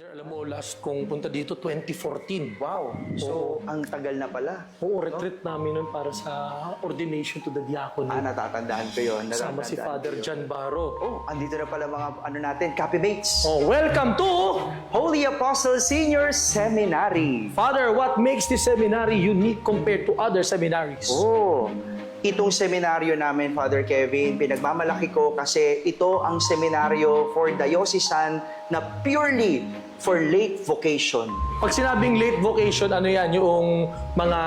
Alam mo, last kong punta dito, 2014. Wow. So, ang tagal na pala. Oo, retreat namin nun para sa ordination to the diaconate. Natatandaan ko yun. Kasama si Father John Barro. Oh, andito na pala mga natin, copy mates. Oh, welcome to Holy Apostle Senior Seminary. Father, what makes this seminary unique compared to other seminaries? Oh, itong seminaryo namin, Father Kevin, pinagmamalaki ko kasi ito ang seminaryo for diocesan na purely for late vocation. Pag sinabing late vocation, ano yan? Yung mga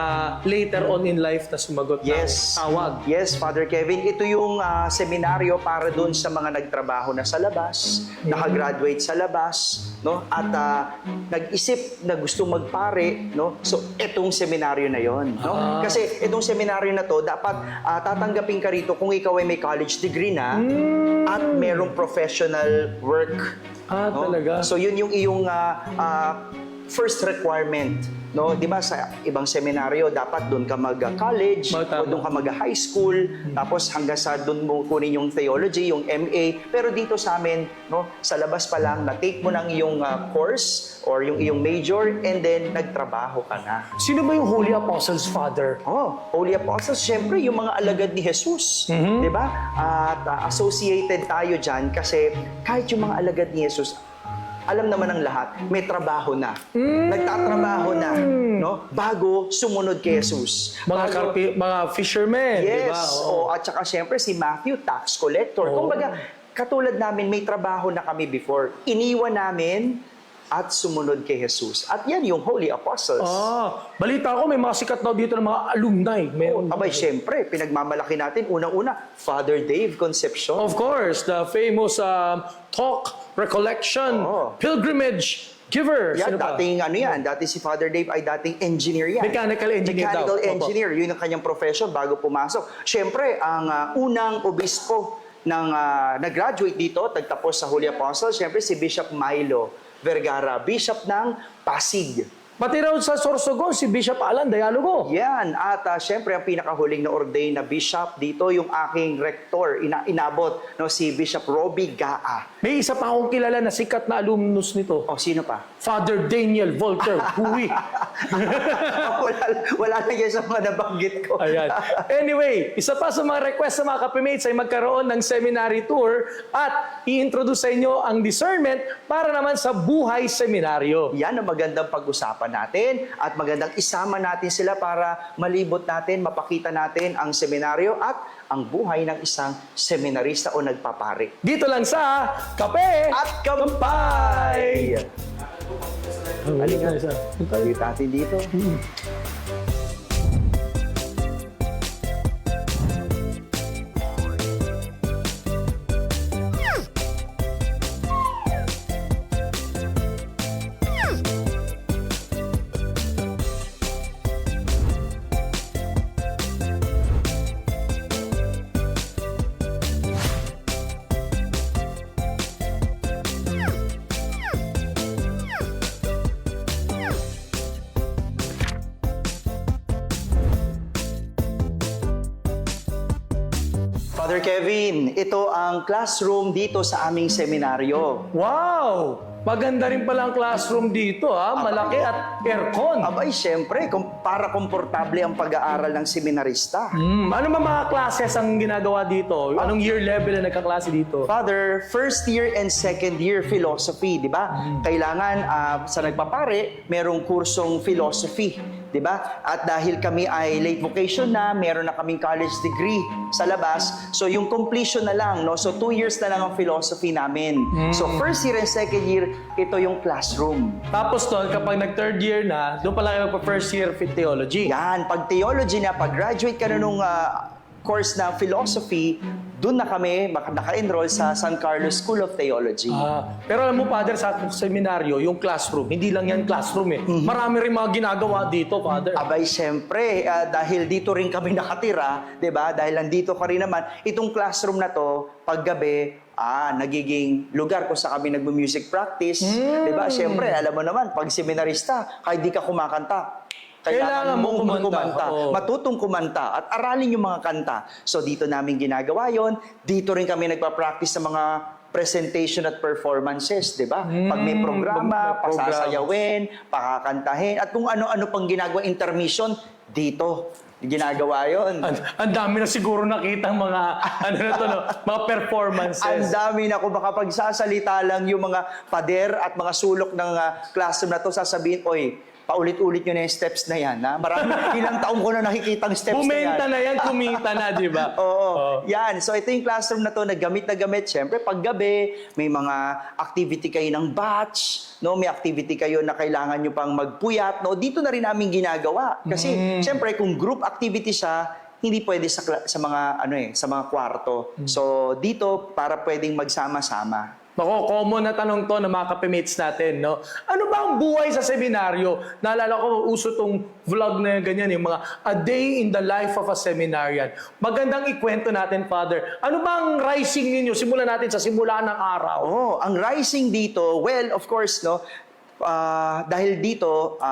later on in life na sumagot Yes. ng tawag. Yes, Father Kevin. Ito yung seminaryo para doon sa mga nagtrabaho na sa labas, nakagraduate sa labas, no? At nag-isip na gusto magpare, no? So, itong seminaryo na yon, no? Kasi itong seminaryo na to, dapat tatanggapin ka rito kung ikaw ay may college degree na at merong professional work. No? Talaga? So yun yung iyong first requirement, no? 'Di ba sa ibang seminaryo dapat doon ka mag-college o doon ka mag-high school, tapos hanggang sa doon mo kunin yung theology, yung MA. Pero dito sa amin, no, sa labas pa lang na-take mo ng iyong course or yung iyong major and then nagtrabaho ka na. Sino ba yung Holy Apostles, Father? Oh, Holy Apostles, syempre yung mga alagad ni Jesus, 'di ba? At associated tayo diyan kasi kahit yung mga alagad ni Jesus, alam naman ng lahat, may trabaho na. Nagtatrabaho na, no? Bago sumunod kay Jesus. Mga fishermen, di ba? Yes. At saka syempre si Matthew, tax collector. Kumbaga, katulad namin, may trabaho na kami before. Iniwan namin at sumunod kay Jesus. At yan yung Holy Apostles. Balita ko may mga sikat daw dito ng mga alumni. Abay, syempre, pinagmamalaki natin. Unang-una, Father Dave Concepcion. Of course, the famous talk, recollection, pilgrimage giver. Yan, dati si Father Dave ay dating engineer yan. Mechanical engineer Mechanical daw. engineer, yun ang kanyang profession bago pumasok. Siyempre, ang unang obispo ng nag-graduate dito, tagtapos sa Holy Apostles, siyempre si Bishop Milo Vergara, Bishop ng Pasig. Pati raw sa Sorsogon, si Bishop Alan Dialogo. Yan. At syempre, ang pinakahuling na ordain na bishop dito, yung aking rector, inabot, no, si Bishop Robbie Gaa. May isa pa akong kilala na sikat na alumnus nito. Sino pa? Father Daniel Volter Hui. wala na yan sa mga nabanggit ko. Ayan. Anyway, isa pa sa mga request sa mga kapimates ay magkaroon ng seminary tour at i-introduce sa inyo ang discernment para naman sa buhay seminaryo. Yan ang magandang pag-usapan natin at magandang isama natin sila para malibot natin, mapakita natin ang seminaryo at ang buhay ng isang seminarista o nagpapare. Dito lang sa Kape At Kampay! Halika, dito natin dito. Father Kevin, ito ang classroom dito sa aming seminaryo. Wow! Maganda rin pala ang classroom dito, malaki at aircon. Abay, syempre, para komportable ang pag-aaral ng seminarista. Ano mga classes ang ginagawa dito? Anong year level na nagkaklase dito? Father, first year and second year philosophy, di ba? Kailangan sa nagpapare, merong kursong philosophy, di ba? At dahil kami ay late vocation na, meron na kaming college degree sa labas, so yung completion na lang, no? So 2 years na lang ang philosophy namin. So first year and second year, ito yung classroom. Tapos doon, kapag nag-third year na, doon pala kayo pa-first year theology. Yan, pag theology na, pag graduate ka na nung course na philosophy, doon na kami naka-enroll sa San Carlos School of Theology. Pero alam mo, Father, sa seminaryo, yung classroom, hindi lang yan classroom Marami rin mga ginagawa dito, Father. Abay, siyempre, dahil dito rin kami nakatira, di ba? Dahil nandito ka rin naman, itong classroom na to, paggabi, nagiging lugar kung sa kami nagmo-music practice. Di ba? Siyempre, alam mo naman, pag seminarista, kahit di ka kumakanta, Kailangan mong kumanta. Matutong kumanta at aralin yung mga kanta. So dito namin ginagawa yon. Dito rin kami nagpa-practice sa mga presentation at performances, di ba? Pag may programa, pasasayawin, pakakantahin, at kung ano-ano pang ginagawa, intermission, dito, ginagawa yon. Ang dami na siguro nakita mga, ano na to, no? Mga performances. Ang dami na, kung makapagsasalita lang yung mga pader at mga sulok ng classroom na to, sasabihin, oy, paulit-ulit nyo na yung steps na yan. Ha? Marami, ilang taong ko na nakikita ang steps Bumenta na yan. na yan, kumita na, di ba? Oo. Yan. So ito yung classroom na to, na gamit. Siyempre, paggabi, may mga activity kayo ng batch, no? May activity kayo na kailangan nyo pang magpuyat. No? Dito na rin namin ginagawa. Kasi, siyempre, kung group activity siya, hindi pwede sa mga sa mga kwarto. So dito para pwedeng magsama-sama. Nako, common na tanong to ng mga kapimates natin, no? Ano ba ang buhay sa seminaryo? Naalala ko, uso tong vlog na ganyan, yung mga A Day in the Life of a Seminarian. Magandang ikwento natin, Father. Ano ba ang rising ninyo? Simulan natin sa simula ng araw. Ang rising dito, well, of course, no, dahil dito,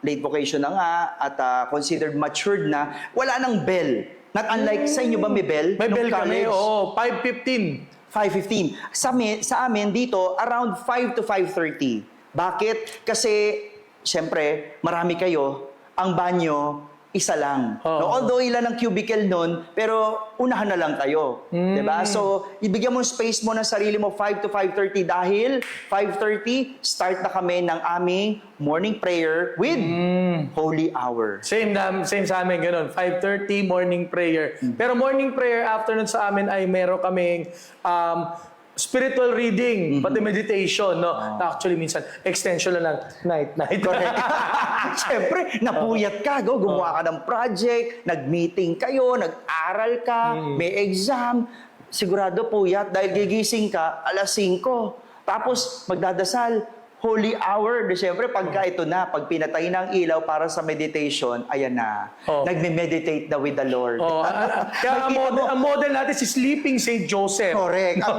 late vocation na nga at considered matured na, wala nang bell. Not unlike, sa inyo ba may bell? May Nung bell kami, college? 5:15. 5:15. Sa amin dito, around 5 to 5:30. Bakit? Kasi, syempre, marami kayo. Ang banyo, isa lang. Oo. No, although ilan ang cubicle nun, pero unahan na lang kayo. Diba? So, ibigyan mo space mo ng sarili mo 5 to 5:30 dahil 5:30, start na kami ng aming morning prayer with holy hour. Same sa amin, ganun. 5:30, morning prayer. Pero morning prayer, afternoon sa amin ay meron kaming spiritual reading, pati meditation, no? Na actually, minsan, extension na lang, night. Correct. Siyempre, napuyat ka, gumawa ka ng project, nag-meeting kayo, nag-aral ka, may exam. Sigurado puyat dahil gigising ka alas 5. Tapos, magdadasal, holy hour. Siyempre, pagka ito na, pag pinatay ng ilaw para sa meditation, ayan na. Nagme-meditate na with the Lord. Kaya ang model natin si Sleeping St. Joseph. Correct. At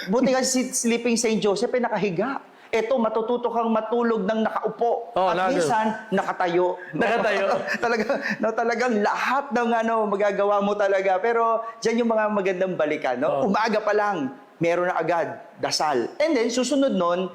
buti kasi si Sleeping St. Joseph ay nakahiga. Ito, matututo kang matulog ng nakaupo. At minsan, nakatayo. Nakatayo. Talagang lahat ng magagawa mo talaga. Pero dyan yung mga magandang balikan. No? Umaga pa lang, meron na agad, dasal. And then, susunod nun,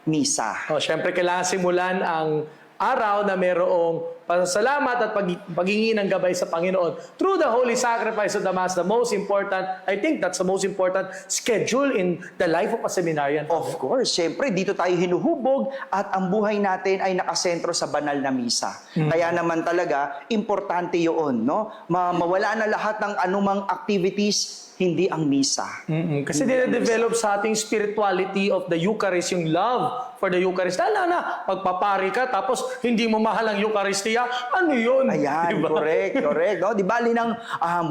misa. Siyempre, kailangan simulan ang araw na merong pasasalamat at paghingi ng gabay sa Panginoon through the holy sacrifice of the Mass. The most important, I think that's the most important schedule in the life of a seminarian. Of course, siyempre, dito tayo hinuhubog at ang buhay natin ay nakasentro sa banal na misa. Kaya naman talaga, importante yun, no? Mawala na lahat ng anumang activities, hindi ang misa. Kasi dine-develop sa ating spirituality of the Eucharist, yung love for the Eucharist. Lalo na, pagpapari ka, tapos hindi mo mahal ang Eucharistia, ano yun? Ayan, diba? correct. No? Di ba, linang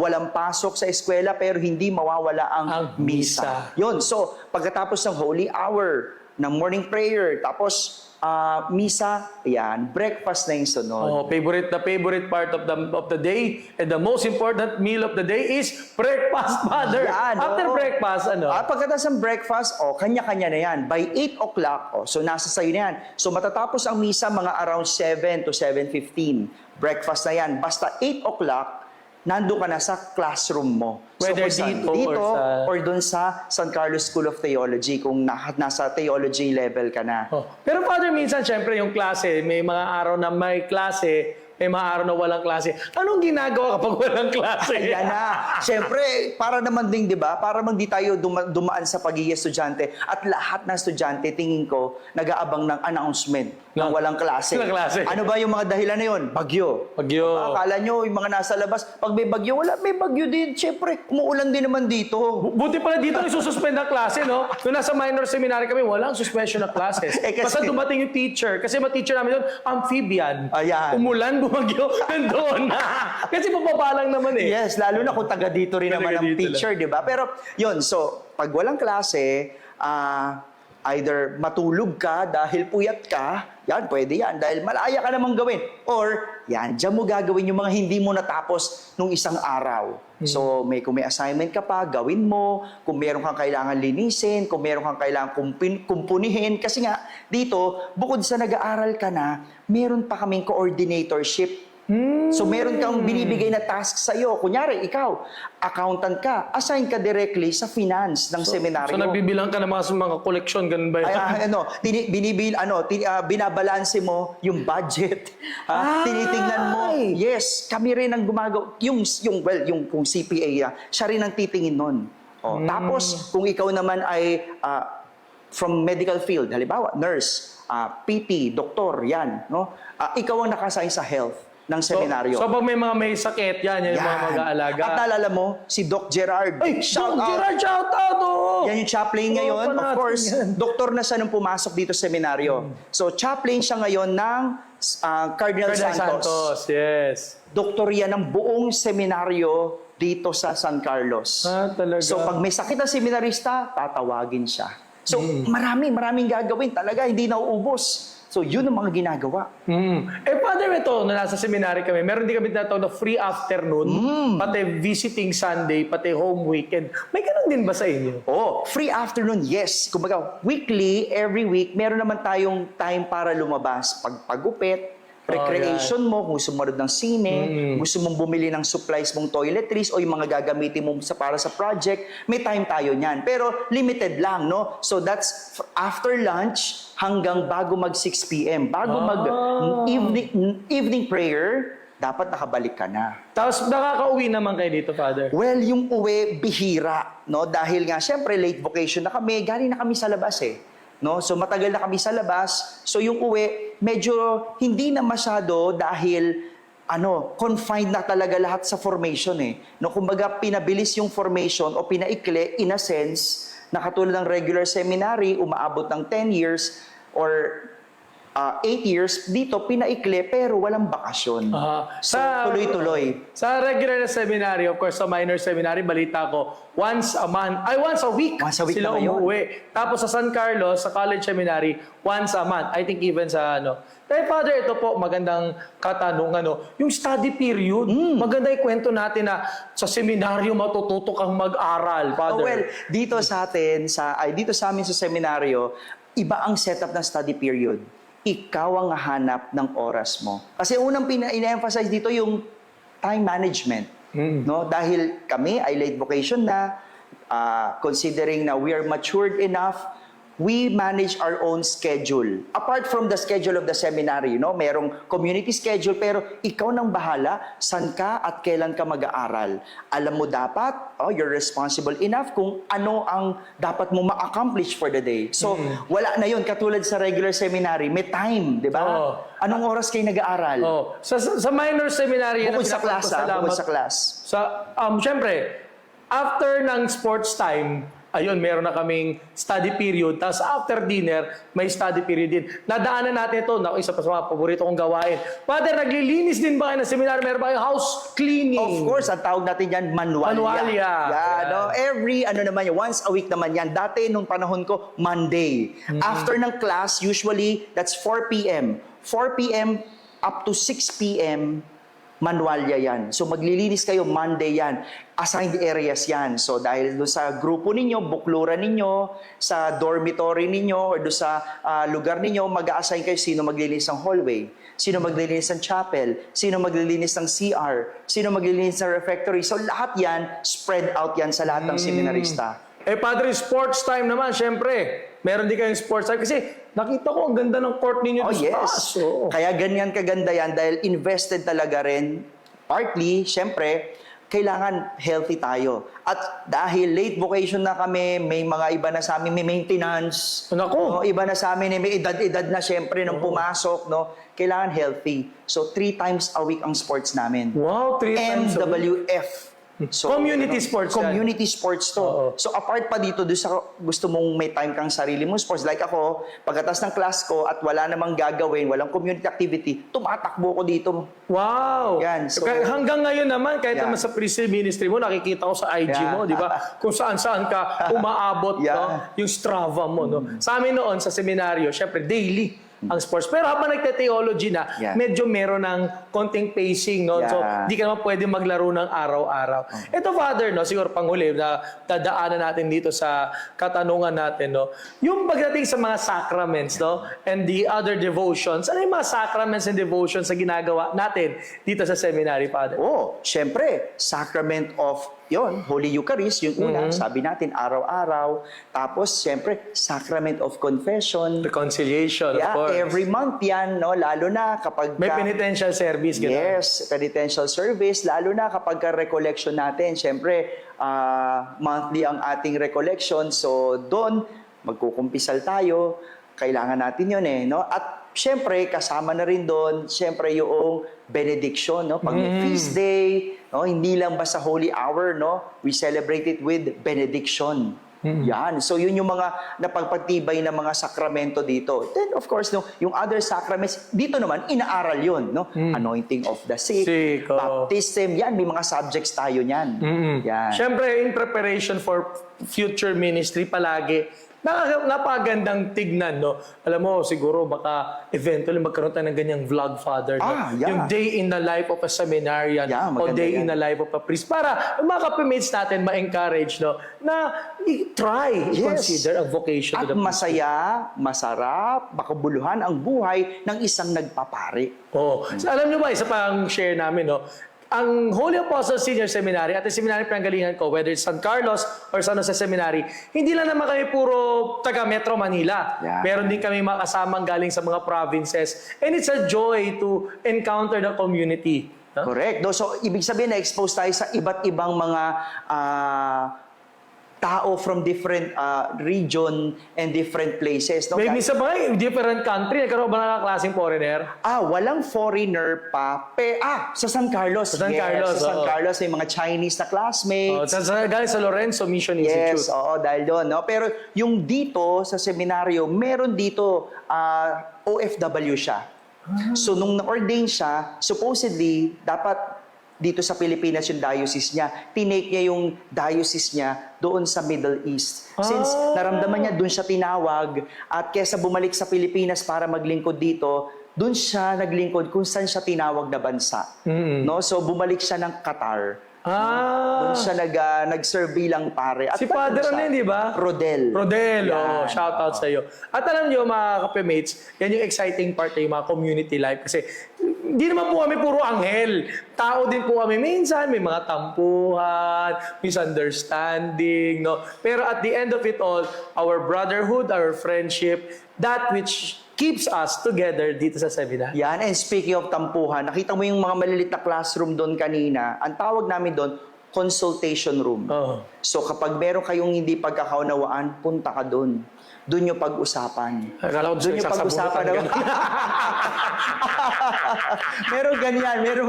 walang pasok sa eskwela, pero hindi mawawala ang misa. Yun, so, pagkatapos ng holy hour, ng morning prayer, tapos misa, ayan, breakfast na yung sunod. The favorite part of the day and the most important meal of the day is breakfast, Father. Yan, After breakfast, pagkatapos ng breakfast, kanya-kanya na yan. By 8 o'clock, so nasa sayo na yan. So matatapos ang misa mga around 7 to 7:15. Breakfast na yan. Basta 8 o'clock, nandun ka na sa classroom mo. Whether so, dito or dun sa San Carlos School of Theology, kung nasa theology level ka na. Pero Father, minsan, syempre, yung klase, may mga araw na may klase, may mga araw na walang klase. Anong ginagawa kapag walang klase? Ayan na. Siyempre, para naman din, di ba? Para mang di tayo dumaan sa pagiging estudyante. At lahat ng estudyante, tingin ko, nag-aabang ng announcement ng walang klase. Walang klase. Ano ba yung mga dahilan na yun? Bagyo. Bagyo. Akala nyo, yung mga nasa labas, pag may bagyo, wala, may bagyo din. Siyempre, umuulan din naman dito. Buti pala dito nagsususpend ang klase, no? Nung nasa minor seminary kami, walang suspension ng classes. Basta dumating yung teacher. Kasi ma-teacher namin doon, amphibian. Ayan. Umulan, bumagyo, nandoon na. Kasi papapalang naman eh. Yes, lalo na kung taga dito rin naman ang teacher, di ba? Pero, yun, so, pag walang klase, either matulog ka dahil puyat ka, yan, pwede yan. Dahil malaya ka namang gawin. Or, yan, dyan mo gagawin yung mga hindi mo natapos nung isang araw. So, kung may assignment ka pa, gawin mo. Kung meron kang kailangan linisin, kung meron kang kailangan kumpunihin. Kasi nga, dito, bukod sa nag-aaral ka na, meron pa kaming coordinatorship So meron kang binibigay na task sa iyo. Kunyari, ikaw, accountant ka, assign ka directly sa finance ng seminaryo. So nagbibilang ka ng mga koleksyon, ganun ba yun? Binabalanse mo yung budget. Tinitingnan mo. Yes, kami rin ang gumagawa. Kung CPA, siya rin ang titingin nun. Tapos, kung ikaw naman ay from medical field, halimbawa, nurse, PT, doktor, yan. No? Ikaw ang nakasign sa health ng seminaryo. So pag may sakit, yan yung mga mag-aalaga. At naalala mo, si Doc Gerard. Ay, Doc Gerard, shout out! Yan yung chaplain ngayon. Of course, doktor na siya nung pumasok dito sa seminaryo. So, chaplain siya ngayon ng Cardinal Santos. Yes. Doktor yan ng buong seminaryo dito sa San Carlos. Talaga. So, pag may sakit na seminarista, tatawagin siya. So, maraming gagawin. Talaga, hindi nauubos. So, yun ang mga ginagawa. Father, ito, na nasa seminary kami, meron din kami tinatawag na free afternoon, pati visiting Sunday, pati home weekend. May ganun din ba sa inyo? Free afternoon, yes. Kumbaga, weekly, every week, meron naman tayong time para lumabas. Pagpagupit, recreation mo, kung gusto mo ng sine, gusto mong bumili ng supplies mong toiletries o yung mga gagamitin mo para sa project, may time tayo niyan. Pero limited lang, no? So that's after lunch hanggang bago mag 6 p.m. Bago mag evening prayer, dapat nakabalik ka na. Tapos nakaka-uwi naman kayo dito, Father? Well, yung uwi, bihira, no? Dahil nga, syempre, late vocation na kami, galing na kami sa labas No? So matagal na kami sa labas. So yung uwi, medyo hindi na masyado dahil confined na talaga lahat sa formation No, kumbaga pinabilis yung formation o pinaikli in a sense na katulad ng regular seminary, umaabot ng 10 years or 8 years, dito pinaikli pero walang bakasyon. So tuloy-tuloy. Sa regular na seminary, of course, sa minor seminary, balita ko, once a week sila umuwi. Tapos sa San Carlos, sa college seminary, once a month. I think even sa Pero Father, ito po, magandang katanungan. Yung study period, maganda ikwento natin na sa seminaryo matututo kang mag-aral, Father. Dito sa amin sa seminaryo, iba ang setup ng study period. Ikaw ang hanap ng oras mo. Kasi unang ina-emphasize dito yung time management. No? Dahil kami ay late vocation na, considering na we are matured enough, we manage our own schedule. Apart from the schedule of the seminary, merong community schedule, pero ikaw nang bahala, saan ka at kailan ka mag-aaral. Alam mo dapat, you're responsible enough kung ano ang dapat mo ma-accomplish for the day. So, wala na yun. Katulad sa regular seminary, may time, di ba? Anong oras kayo nag-aaral? Sa minor seminary, bukod sa class. Siyempre, after ng sports time, ayun, meron na kaming study period. Tapos after dinner, may study period din. Nadaanan natin ito. Isa pa sa mga paborito kong gawain. Father, naglilinis din ba kayo ng seminar? Meron ba kayo house cleaning? Of course, ang tawag natin yan, manwalya. Every, once a week naman yan. Dati, nung panahon ko, Monday. After ng class, usually, that's 4 p.m. 4 p.m. up to 6 p.m., manwalya yan. So maglilinis kayo Monday yan. Assigned areas yan. So dahil doon sa grupo ninyo, bukluran ninyo, sa dormitory ninyo, or doon sa lugar ninyo, mag-a-assign kayo sino maglilinis ng hallway, sino maglilinis ng chapel, sino maglilinis ng CR, sino maglilinis ng refectory. So lahat yan, spread out yan sa lahat ng seminarista. Padre, sports time naman, syempre. Meron din kayong sports time. Kasi nakita ko ang ganda ng court ninyo. Yes. Kaya ganyan kaganda yan dahil invested talaga rin. Partly, syempre, kailangan healthy tayo. At dahil late vocation na kami, may mga iba na sa amin, may maintenance. Iba na sa amin, may edad-edad na syempre nung pumasok. Kailangan healthy. So, 3 times a week ang sports namin. Wow, 3 times a week. MWF. So, community sports yan. Community sports to. So apart pa dito, doon sa gusto mong may time kang sarili mong sports, like ako, pagkatas ng class ko at wala namang gagawin, walang community activity, tumatakbo ko dito. Wow! Yan. So, hanggang ngayon naman, kahit naman sa pre-sale ministry mo, nakikita ko sa IG mo, di ba? Kung saan-saan ka umaabot, yung Strava mo. Sa amin noon, sa seminaryo, syempre, daily. ang sports. Pero habang nagte-theology na, Yeah. medyo meron ng konting pacing, no? So, Yeah. di ka naman pwede maglaro ng araw-araw. Ito, Father, no? Siguro panghuli na dadaanan natin dito sa katanungan natin, no? Yung pagdating sa mga sacraments, no? And the other devotions, ano yung mga sacraments and devotions na ginagawa natin dito sa seminary, Father? Oh, syempre, sacrament of Holy Eucharist, yung una, sabi natin, araw-araw. Tapos, syempre, sacrament of confession. Reconciliation, of Yeah, course. every month yan, no? Lalo na kapag... May penitential service, gano'n. Yes, penitential service, lalo na kapag recollection natin. Syempre, monthly ang ating recollection. So, doon, magkukumpisal tayo. Kailangan natin yun no? At syempre, kasama na rin doon, syempre, yung benediction, no? Pag may feast day, no? Hindi lang basta holy hour, no? We celebrate it with benediction. Yan. So, yun yung mga napagpatibay na mga sakramento dito. Then, of course, no, yung other sacraments, dito naman, inaaral yun, no? Anointing of the sick, baptism, yan, may mga subjects tayo niyan. Yan. Siyempre, in preparation for future ministry palagi, napagandang tignan, no? Alam mo, siguro baka eventually magkaroon tayo ng ganyang vlog, Father. No? Yeah. Yung day in the life of a seminarian o day in the life of a priest. Para yung mga kapamates natin ma-encourage, no? Na i-try, i-consider ang vocation At to the masaya, masarap, makabuluhan ang buhay ng isang nagpapari. Oh. So, alam nyo ba, isa pang share namin, no? Ang Holy Apostles Senior Seminary at yung seminary pinanggalingan ko, whether it's San Carlos or San Jose Seminary, hindi lang naman kami puro taga Metro Manila. Yeah. Meron din kami mga kasamang galing sa mga provinces. And it's a joy to encounter the community. No? Correct. No? So, ibig sabihin na-expose tayo sa iba't ibang mga tao from different region and different places. No? Maybe sa mga different country, nagkaroon ba ng klaseng foreigner? Walang foreigner pa. Sa San Carlos. Sa San Carlos, Sa San Carlos, may mga Chinese na classmates. Galing sa Lorenzo Mission Institute. Yes, dahil doon. No? Pero yung dito, sa seminaryo, meron dito OFW siya. So, nung na-ordain siya, supposedly, dapat dito sa Pilipinas yung diocese niya. Tinake niya yung diocese niya doon sa Middle East. Since naramdaman niya, doon siya tinawag. At kesa bumalik sa Pilipinas para maglingkod dito, doon siya naglingkod kung saan siya tinawag na bansa. No? So, bumalik siya ng Qatar. Doon siya nag-serve bilang pare. At Si Father ano yun, di ba? Rodel. Yan. Shout out sa iyo. At alam niyo mga kapemates, yan yung exciting part ng mga community life kasi hindi naman po kami puro anghel. Tao din po kami. Minsan may mga tampuhan, misunderstanding, no? Pero at the end of it all, our brotherhood, our friendship, that which keeps us together dito sa seminar. Yan, and speaking of tampuhan, nakita mo yung mga malilit na classroom doon kanina, ang tawag namin doon, consultation room. So kapag meron kayong hindi pagkakaunawaan, punta ka doon. Doon yung pag-usapan. Akala ko Doon yung pag-usapan na... meron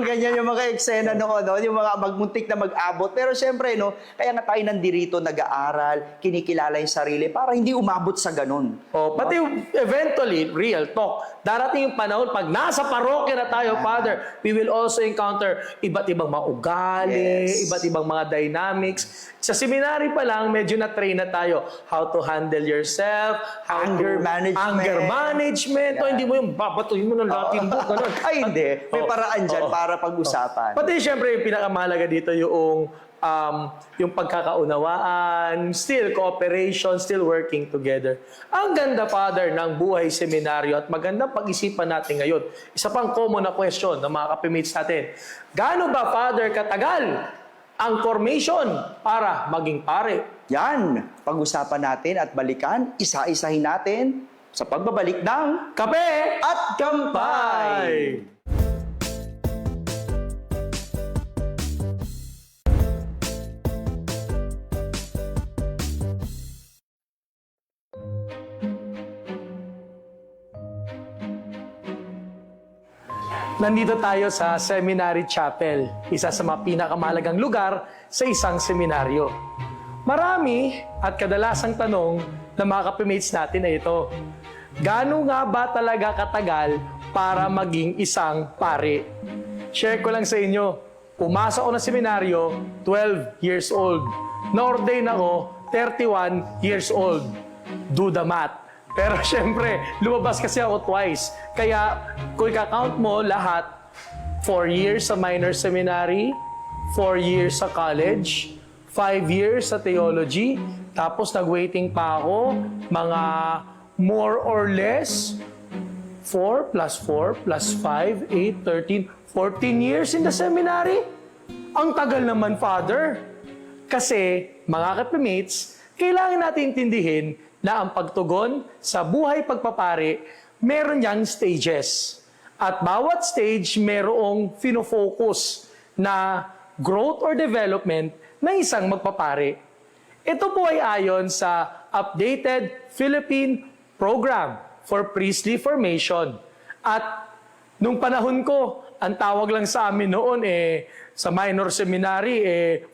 ganyan yung mga eksena noon, no? Yung mga magmuntik na mag-abot. Pero syempre, no, kaya nga tayo nandirito, nag-aaral, kinikilala yung sarili para hindi umabot sa ganun. Pati eventually, real talk, darating yung panahon, pag nasa parokya na tayo, Father, we will also encounter iba't ibang mga ugali, iba't ibang mga dynamics. Sa seminary pa lang, medyo na-train na tayo how to handle yourself, Anger management. Hindi mo yung babatuhin mo ng Latin book. Ganun. Ay, hindi. May paraan dyan para pag-usapan. Pati syempre, yung pinakamahalaga dito yung pagkakaunawaan, still cooperation, still working together. Ang ganda, Father, ng buhay seminaryo at magandang pag-isipan natin ngayon. Isa pang common na question ng mga kapamates natin. Gaano ba, Father, katagal ang formation para maging pare? Yan, pag-usapan natin at balikan, isa-isahin natin sa pagbabalik ng Kape at Kampay! Nandito tayo sa Seminary Chapel, isa sa mga pinakamahalagang lugar sa isang seminaryo. Marami at kadalasang tanong ng mga kapamates natin ay ito, gaano nga ba talaga katagal para maging isang pare? Share ko lang sa inyo, pumasok ako ng seminaryo, 12 years old. Na-ordain ako, 31 years old. Do the math. Pero syempre, lumabas kasi ako twice. Kaya kung i-count mo lahat, 4 years sa minor seminary, 4 years sa college, 5 years sa theology, tapos nag-waiting pa ako, mga more or less, 4 plus 4 plus 5, 8, 13, 14 years in the seminary. Ang tagal naman, Father. Kasi, mga kapimates, kailangan natin intindihin na ang pagtugon sa buhay pagpapari, meron niyang stages. At bawat stage, merong finofocus na growth or development ng isang magpapari. Ito po ay ayon sa updated Philippine Program for Priestly Formation. At nung panahon ko, ang tawag lang sa amin noon sa minor seminary,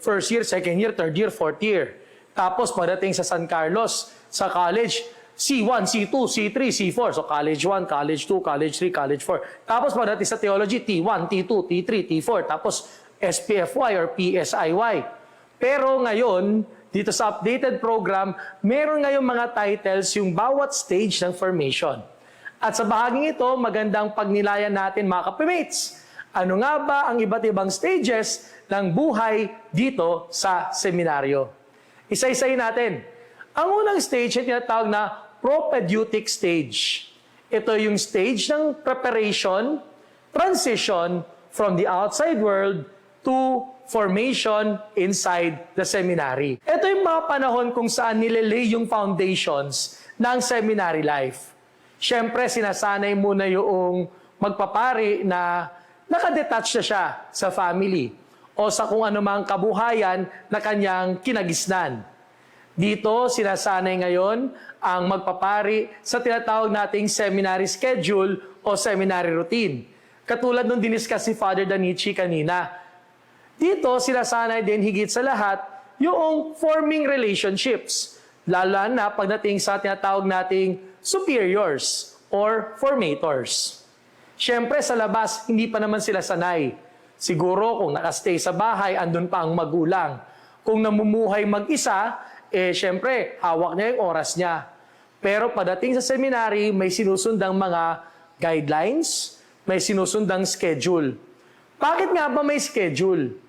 first year, second year, third year, fourth year. Tapos pagdating sa San Carlos, sa college, C1, C2, C3, C4. So college 1, college 2, college 3, college 4. Tapos pagdating sa theology, T1, T2, T3, T4. Tapos SPFY or PSIY. Pero ngayon, dito sa updated program, meron ngayong mga titles yung bawat stage ng formation. At sa bahaging ito, magandang pagnilayan natin mga kapimates. Ano nga ba ang iba't ibang stages ng buhay dito sa seminaryo? Isa-isayin natin. Ang unang stage ay tinatawag na propedeutic stage. Ito yung stage ng preparation, transition from the outside world to formation inside the seminary. Ito yung mga panahon kung saan nilelay yung foundations ng seminary life. Siyempre, sinasanay muna yung magpapari na nakadetach na siya sa family o sa kung anumang kabuhayan na kanyang kinagisnan. Dito, sinasanay ngayon ang magpapari sa tinatawag nating seminary schedule o seminary routine. Katulad nung diniscuss si Father Danichi kanina. Dito, sinasanay din higit sa lahat yung forming relationships. Lalo na pagdating sa tinatawag nating superiors or formators. Siyempre, sa labas, hindi pa naman sila sanay. Siguro, kung nakastay sa bahay, andun pa ang magulang. Kung namumuhay mag-isa, siyempre, hawak niya yung oras niya. Pero pagdating sa seminary, may sinusundang mga guidelines, may sinusundang schedule. Bakit nga ba may schedule?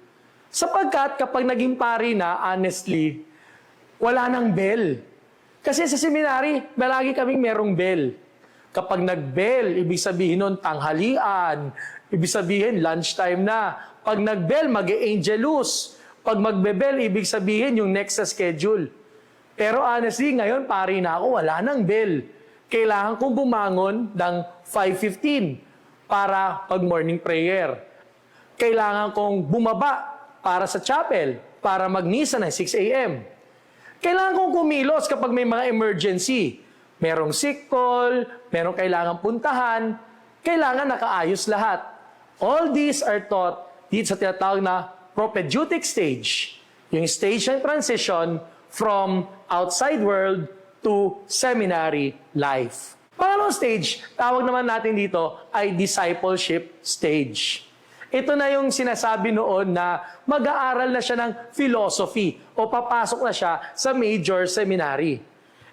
Sapagkat kapag naging pari na, honestly, wala nang bell. Kasi sa seminary, malagi kaming merong bell. Kapag nag-bell, ibig sabihin nun tanghalian, ibig sabihin lunchtime na. Pag nag-bell, mag-angelus. Pag magbe-bell, ibig sabihin yung next sa schedule. Pero honestly, ngayon pari na ako, wala nang bell. Kailangan kong bumangon ng 5:15 para pag-morning prayer. Kailangan kong bumaba para sa chapel, para mag-misa ng 6 a.m. Kailangan kong kumilos kapag may mga emergency. Merong sick call, merong kailangan puntahan, kailangan nakaayos lahat. All these are taught dito sa tinatawag na propedeutic stage, yung stage ng transition from outside world to seminary life. Pangalawang stage, tawag naman natin dito ay discipleship stage. Ito na yung sinasabi noon na mag-aaral na siya ng philosophy o papasok na siya sa major seminary.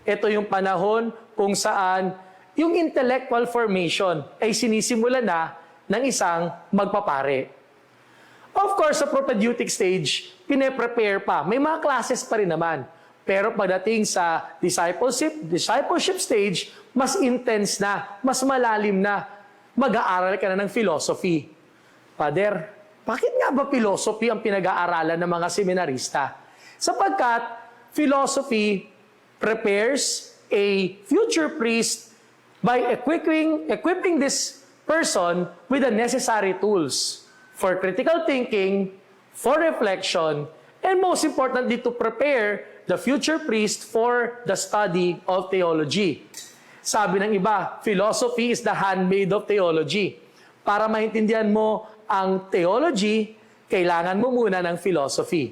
Ito yung panahon kung saan yung intellectual formation ay sinisimula na ng isang magpapare. Of course, sa propedeutic stage, pine-prepare pa. May mga classes pa rin naman. Pero pagdating sa discipleship stage, mas intense na, mas malalim na. Mag-aaral ka na ng philosophy. Father, bakit nga ba philosophy ang pinag-aaralan ng mga seminarista? Sapagkat philosophy prepares a future priest by equipping this person with the necessary tools for critical thinking, for reflection, and most importantly, to prepare the future priest for the study of theology. Sabi ng iba, philosophy is the handmaid of theology. Para maintindihan mo ang theology, kailangan mo muna ng philosophy.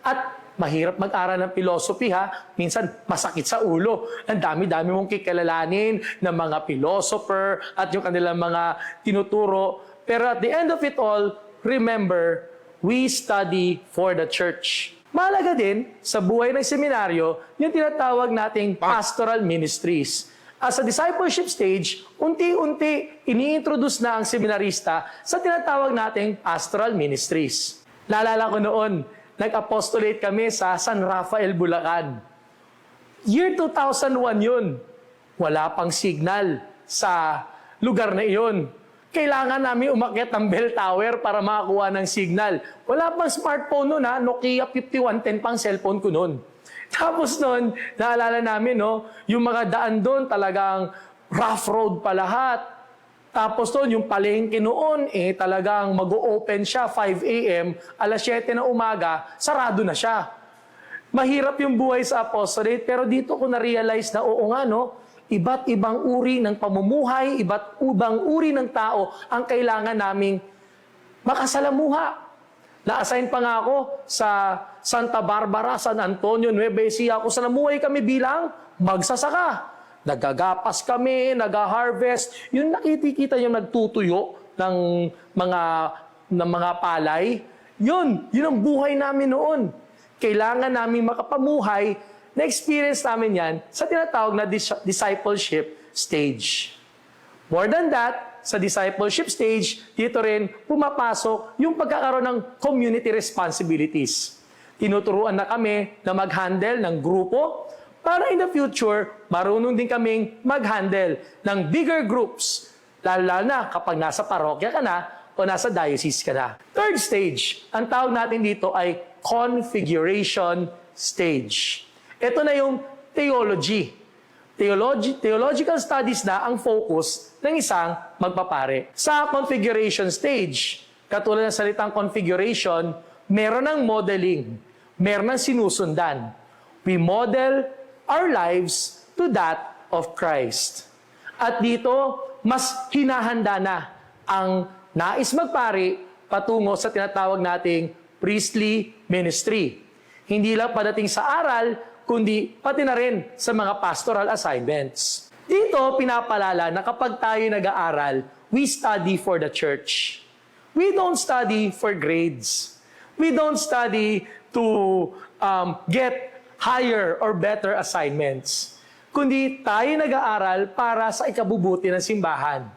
At mahirap mag-aral ng philosophy ha. Minsan masakit sa ulo. Ang dami-dami mong kikilalanin ng mga philosopher at yung kanilang mga tinuturo. Pero at the end of it all, remember, we study for the church. Mahalaga din sa buhay ng seminaryo yung tinatawag nating pastoral ministries. As a discipleship stage, unti-unti ini-introduce na ang seminarista sa tinatawag nating pastoral ministries. Naalala ko noon, nag-apostolate kami sa San Rafael, Bulacan. Year 2001 yun. Wala pang signal sa lugar na iyon. Kailangan namin umakyat ng bell tower para makakuha ng signal. Wala pang smartphone noon, Nokia 5110 pang cellphone ko noon. Tapos noon, naalala namin, yung mga daan doon talagang rough road pa lahat. Tapos doon, yung palengke noon, talagang mag-o-open siya 5 a.m., alas 7 na umaga, sarado na siya. Mahirap yung buhay sa apostolate, pero dito ko na-realize na oo nga, iba't ibang uri ng pamumuhay, iba't ibang uri ng tao ang kailangan naming makasalamuha. Na-assign pa nga ako sa Santa Barbara, San Antonio, Nueva Ecija. Kung sa namuhay kami bilang magsasaka. Nagagapas kami, nag-harvest. Yung nakikita yung nagtutuyo ng mga palay. Yun ang buhay namin noon. Kailangan namin makapamuhay. Na-experience namin yan sa tinatawag na discipleship stage. More than that, sa discipleship stage, dito rin pumapasok yung pagkakaroon ng community responsibilities. Tinuturuan na kami na mag-handle ng grupo para in the future, marunong din kaming mag-handle ng bigger groups, lalo na kapag nasa parokya ka na o nasa diocese ka na. Third stage, ang tawag natin dito ay configuration stage. Ito na yung theology. Theological studies na ang focus ng isang magpapare. Sa configuration stage, katulad ng salitang configuration, meron ng modeling, meron ng sinusundan. We model our lives to that of Christ. At dito, mas hinahanda na ang nais magpari patungo sa tinatawag nating priestly ministry. Hindi lang padating sa aral, kundi pati na rin sa mga pastoral assignments. Dito, pinapalala na kapag tayo nag-aaral, we study for the church. We don't study for grades. We don't study to get higher or better assignments. Kundi tayo nag-aaral para sa ikabubuti ng simbahan.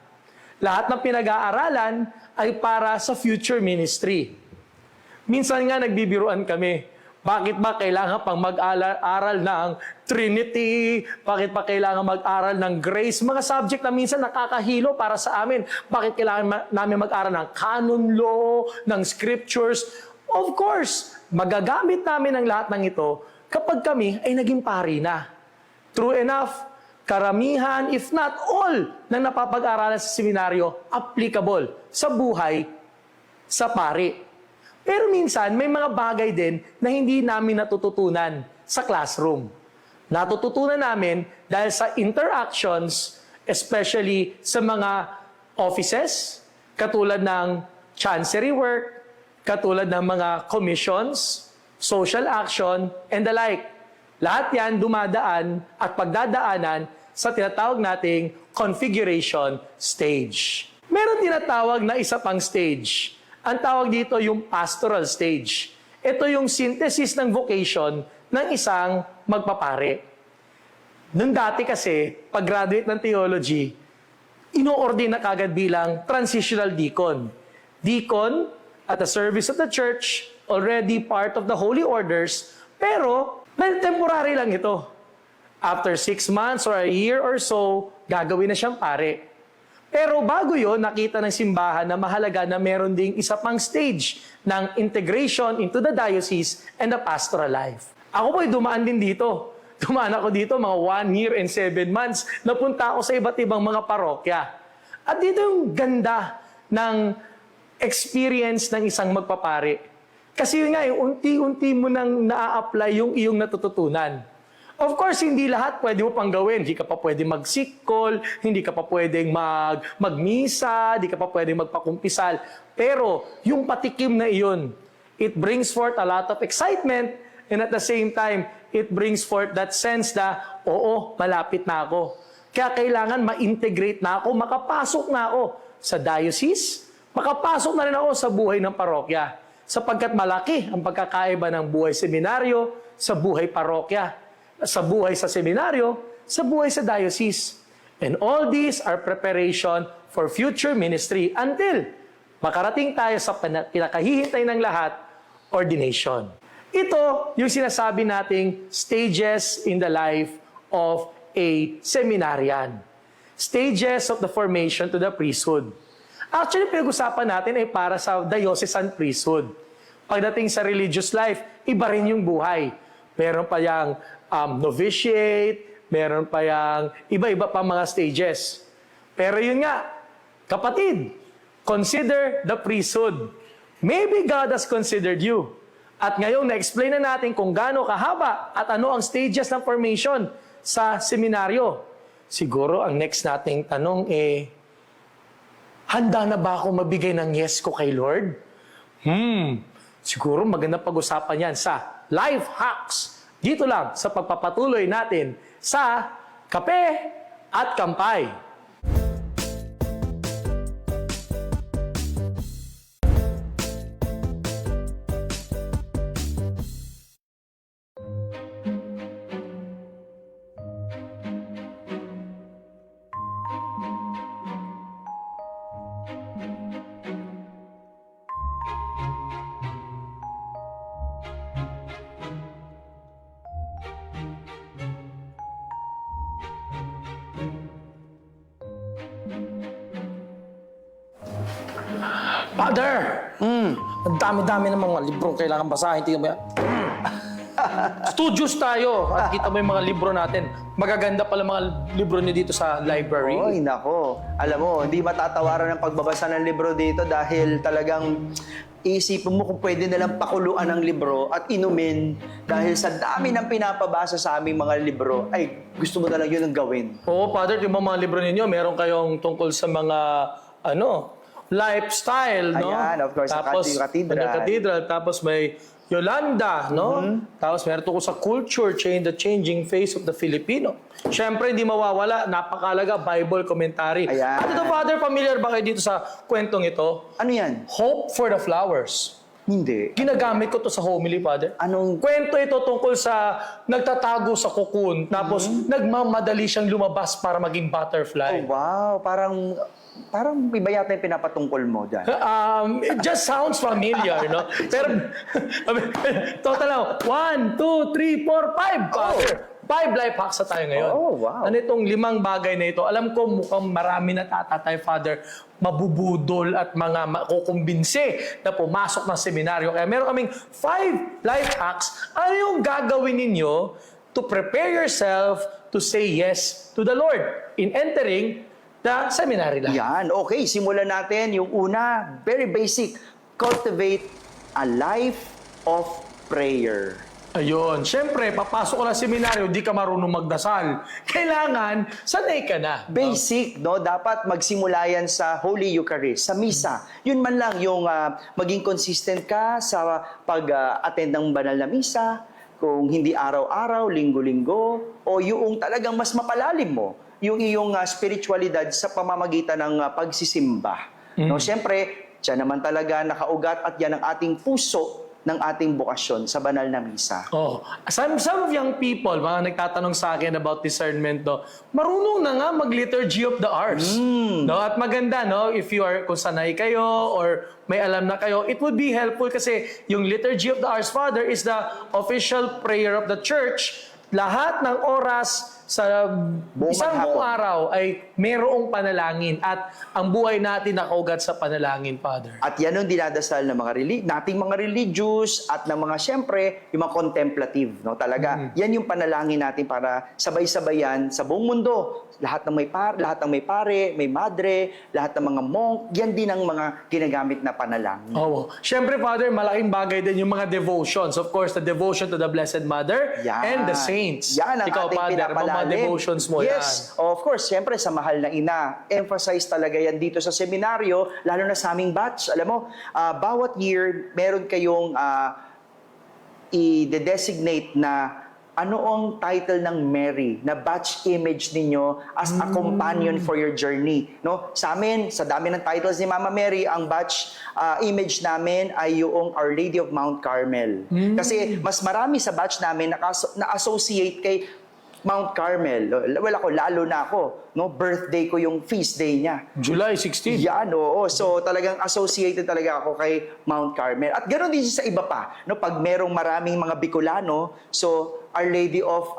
Lahat ng pinag-aaralan ay para sa future ministry. Minsan nga nagbibiruan kami, bakit ba kailangan pang mag-aral ng Trinity? Bakit ba kailangan mag-aral ng grace? Mga subject na minsan nakakahilo para sa amin. Bakit kailangan namin mag-aral ng canon law, ng scriptures? Of course, magagamit namin ang lahat ng ito kapag kami ay naging pari na. True enough, karamihan, if not all, ng napapag-aralan sa seminaryo, applicable sa buhay sa pari. Pero minsan, may mga bagay din na hindi namin natututunan sa classroom. Natututunan namin dahil sa interactions, especially sa mga offices, katulad ng chancery work, katulad ng mga commissions, social action, and the like. Lahat yan dumadaan at pagdadaanan sa tinatawag nating configuration stage. Meron tinatawag na isa pang stage. Ang tawag dito yung pastoral stage. Ito yung synthesis ng vocation ng isang magpapare. Noong dati kasi, pag-graduate ng theology, ino-ordain na kagad bilang transitional deacon. Deacon at the service of the church, already part of the holy orders, pero temporary lang ito. After 6 months or a year or so, gagawin na siyang pare. Pero bago yon, nakita ng simbahan na mahalaga na meron ding isa pang stage ng integration into the diocese and the pastoral life. Ako po'y dumaan din dito. Dumaan ako dito mga 1 year and 7 months. Napunta ako sa iba't ibang mga parokya. At dito yung ganda ng experience ng isang magpapari. Kasi yun nga, unti-unti mo nang na-apply yung iyong natututunan. Of course, hindi lahat pwede mo pang gawin. Hindi ka pa pwede mag-sick-call, hindi ka pa pwedeng magmisa, hindi ka pa pwedeng magpakumpisal. Pero yung patikim na iyon, it brings forth a lot of excitement and at the same time, it brings forth that sense na, oo, malapit na ako. Kaya kailangan ma-integrate na ako, makapasok na ako sa diocese, makapasok na rin ako sa buhay ng parokya. Sapagkat malaki ang pagkakaiba ng buhay seminaryo sa buhay parokya. Sa buhay sa seminaryo, sa buhay sa diocese. And all these are preparation for future ministry until makarating tayo sa pinakahihintay ng lahat, ordination. Ito yung sinasabi nating stages in the life of a seminarian. Stages of the formation to the priesthood. Actually, pinag-usapan natin ay para sa diocesan priesthood. Pagdating sa religious life, iba rin yung buhay. Meron pa yung novitiate, meron pa yung iba-iba pa mga stages. Pero yun nga, kapatid, consider the priesthood. Maybe God has considered you. At ngayon, na-explain na natin kung gaano kahaba at ano ang stages ng formation sa seminaryo. Siguro, ang next nating tanong handa na ba ako mabigay ng yes ko kay Lord? Siguro maganda pag-usapan yan sa Life Hacks. Dito lang sa pagpapatuloy natin sa Kape at Kampay. Father! Ang dami-dami ng mga librong kailangan basahin. Tingnan mo yan. Studios tayo at kita mo yung mga libro natin. Magaganda pala mga libro niyo dito sa library. Oy, nako. Alam mo, hindi matatawaran ng pagbabasa ng libro dito dahil talagang isipin mo kung pwede nalang pakuluan ng libro at inumin dahil sa dami ng pinapabasa sa aming mga libro, ay gusto mo na lang yun ang gawin. Oo, Father, yung mga libro ninyo, meron kayong tungkol sa mga, lifestyle, no? Ayan, of course, sa Cathedral. Cathedral. Tapos may Yolanda, no? Tapos meron tungkol sa culture, the changing face of the Filipino. Siyempre, hindi mawawala, napakalaga, Bible commentary. Ayan. At ito, Father, familiar ba kayo dito sa kwentong ito? Ano yan? Hope for the Flowers. Hindi. Ginagamit ko to sa homily, Father. Anong... Kwento ito tungkol sa nagtatago sa cocoon, tapos nagmamadali siyang lumabas para maging butterfly. Oh, wow. Parang iba yata yung pinapatungkol mo dyan. It just sounds familiar, no? Pero, total lang, 1, 2, 3, 4, 5, Father. 5 life hacks na tayo ngayon. Oh, wow. Ano itong 5 bagay na ito? Alam ko mukhang marami na tatatay, Father, mabubudol at mga makukumbinsi na pumasok ng seminaryo. Kaya meron kaming 5 life hacks. Ano yung gagawin ninyo to prepare yourself to say yes to the Lord in entering the seminary life? Yan. Okay, simulan natin. Yung una, very basic. Cultivate a life of prayer. Ayun. Siyempre, papasok ka ng seminaryo, di ka marunong magdasal. Kailangan, sanay ka na. Basic, no? Dapat magsimula yan sa Holy Eucharist, sa Misa. Yun man lang, yung maging consistent ka sa pag-attend ng banal na Misa, kung hindi araw-araw, linggo-linggo, o yung talagang mas mapalalim mo, yung iyong spiritualidad sa pamamagitan ng pagsisimba. No? Siyempre, dyan naman talaga nakaugat at yan ang ating puso ng ating bukasyon sa banal na misa. Oh, some of young people, mga nagtatanong sa akin about discernment, no, marunong na nga mag-liturgy of the hours. No, at maganda, no, if you are, kung sanay kayo or may alam na kayo, it would be helpful kasi yung liturgy of the hours, Father, is the official prayer of the church. Lahat ng oras sa isang buong araw ay mayroong panalangin at ang buhay natin nakaugat sa panalangin, Father. At yan ang dinadasal ng nating mga religious at ng mga, siyempre, yung mga contemplative. No? Talaga, yan yung panalangin natin para sabay-sabayan sa buong mundo. Lahat ng may pare, may madre, lahat ng mga monk, yan din ang mga ginagamit na panalangin. Oh, siyempre, Father, malaking bagay din yung mga devotions. Of course, the devotion to the Blessed Mother and the saints. Yan ang Ikaw, ating Father, pinapalalim. mga devotions mo yes, of course, siyempre sa mahal na ina. Emphasize talaga yan dito sa seminaryo, lalo na sa aming batch. Alam mo, bawat year, meron kayong i-designate na ano ang title ng Mary na batch image ninyo as a companion for your journey. No? Sa amin, sa dami ng titles ni Mama Mary, ang batch image namin ay yung Our Lady of Mount Carmel. Kasi mas marami sa batch namin na associate kay Mount Carmel. Well, lalo na ako, no? Birthday ko yung feast day niya. July 16. Yan, oo. So talagang associated talaga ako kay Mount Carmel. At ganoon din sa iba pa, no? Pag merong maraming mga Bicolano, so Our Lady of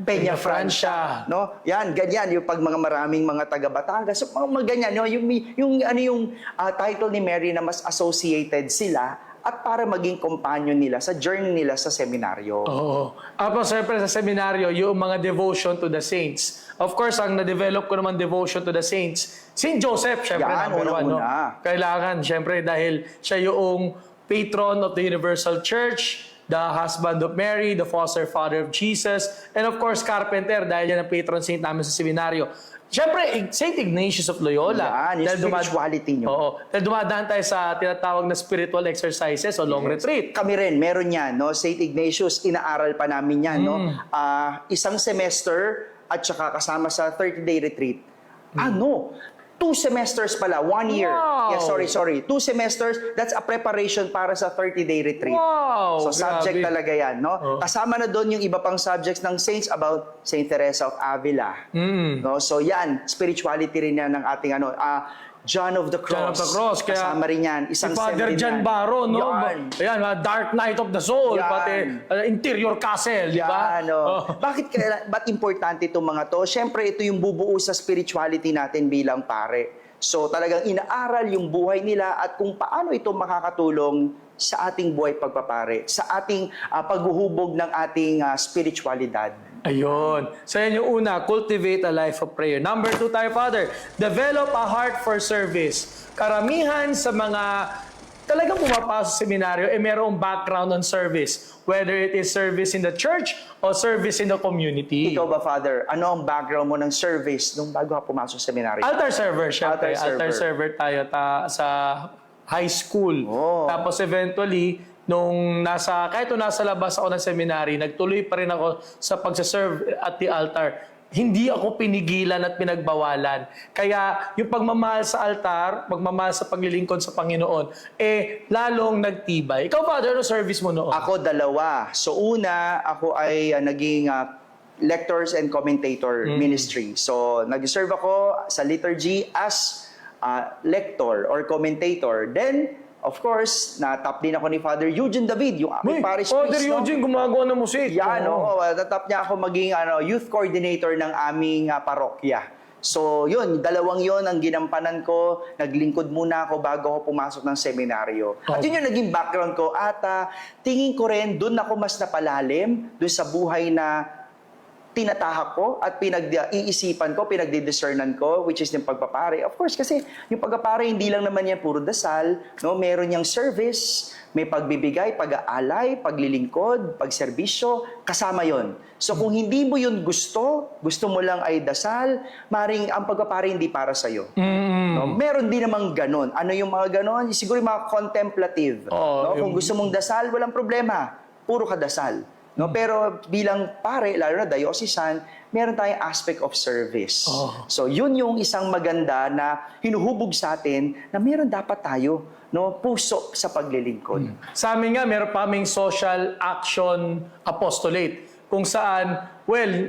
Peña Francia, no? Yan, ganyan yung pag mga maraming mga taga Batangas. So mga ganyan, no? Yung title ni Mary na mas associated sila at para maging companion nila sa journey nila sa seminaryo. Oo. Tapos siyempre sa seminaryo, yung mga devotion to the saints. Of course, ang na-develop ko naman devotion to the saints, Saint Joseph, siyempre, Yan, number one. No? unang-una. Kailangan, siyempre, dahil siya yung patron of the Universal Church, the husband of Mary, the foster father of Jesus, and of course, carpenter, dahil yan ang patron saint namin sa seminaryo. Siyempre, Saint Ignatius of Loyola. Yan, yung Dahil spirituality nyo. Oo. Dahil dumadaan tayo sa tinatawag na spiritual exercises o long retreat. Kami rin, meron yan, no? Saint Ignatius, inaaral pa namin yan, no? Isang semester at saka kasama sa 30-day retreat. 2 semesters pala, 1 year. Wow! Yeah, sorry. 2 semesters, that's a preparation para sa 30-day retreat. Wow! So subject Grabe. talaga yan, no? Oh. Kasama na doon yung iba pang subjects ng saints about Saint Teresa of Avila. No? So yan, spirituality rin yan ng ating John of the John Cross. of the Cross. Kaya Kasama rin yan. Isang si Father sem din John yan. Baro, no? Yan. Ayan, Dark Night of the Soul, Yan. pati Interior Castle, di ba? Yan, Ba't importante itong mga to? Siyempre, ito yung bubuo sa spirituality natin bilang pare. So, talagang inaaral yung buhay nila at kung paano ito makakatulong sa ating buhay pagpapare, sa ating paghuhubog ng ating spiritualidad. Ayun. So yan yung una, cultivate a life of prayer. Number 2 tayo, Father, develop a heart for service. Karamihan sa mga talagang pumapasok sa seminaryo, mayroong background on service. Whether it is service in the church or service in the community. Ikaw ba, Father, ano ang background mo ng service nung bago ka pumasok sa seminaryo? Altar server, syempre. Altar Altar server tayo sa high school. Oh. Tapos eventually, kahit nasa labas ako ng seminary, nagtuloy pa rin ako sa pagsaserve at the altar. Hindi ako pinigilan at pinagbawalan. Kaya yung pagmamahal sa altar, pagmamahal sa paglilingkod sa Panginoon, lalong nagtibay. Ikaw, Father, ano service mo noon? Ako, dalawa. So, una, ako ay naging lectors and commentator ministry. So, nag-serve ako sa liturgy as lector or commentator. Then, of course, natap din ako ni Father Eugene David, yung aming parish Father priest. Eugene, gumagawa ng musik. Yan, natap niya ako maging youth coordinator ng aming parokya. So, yun, dalawang yon ang ginampanan ko. Naglingkod muna ako bago ako pumasok ng seminaryo. At yun yung naging background ko. At tingin ko rin, doon ako mas napalalim, doon sa buhay na tinatahak ko at pinag-iisipan ko, pinagdidiscernan ko, which is yung pagpapare. Of course, kasi yung pagpapare, hindi lang naman yan puro dasal. No? Meron yung service, may pagbibigay, pag-aalay, paglilingkod, pagserbisyo, kasama yon. So kung hindi mo yun gusto mo lang ay dasal, maring ang pagpapare hindi para sa'yo. No? Meron din namang ganon. Ano yung mga ganon? Siguro yung mga contemplative. No? Kung gusto mong dasal, walang problema. Puro ka dasal. No, pero bilang pare, lalo na diocesan, meron tayong aspect of service. So, yun yung isang maganda na hinuhubog sa atin na meron dapat tayo, no, puso sa paglilingkod. Sa amin nga, meron pa kaming social action apostolate kung saan,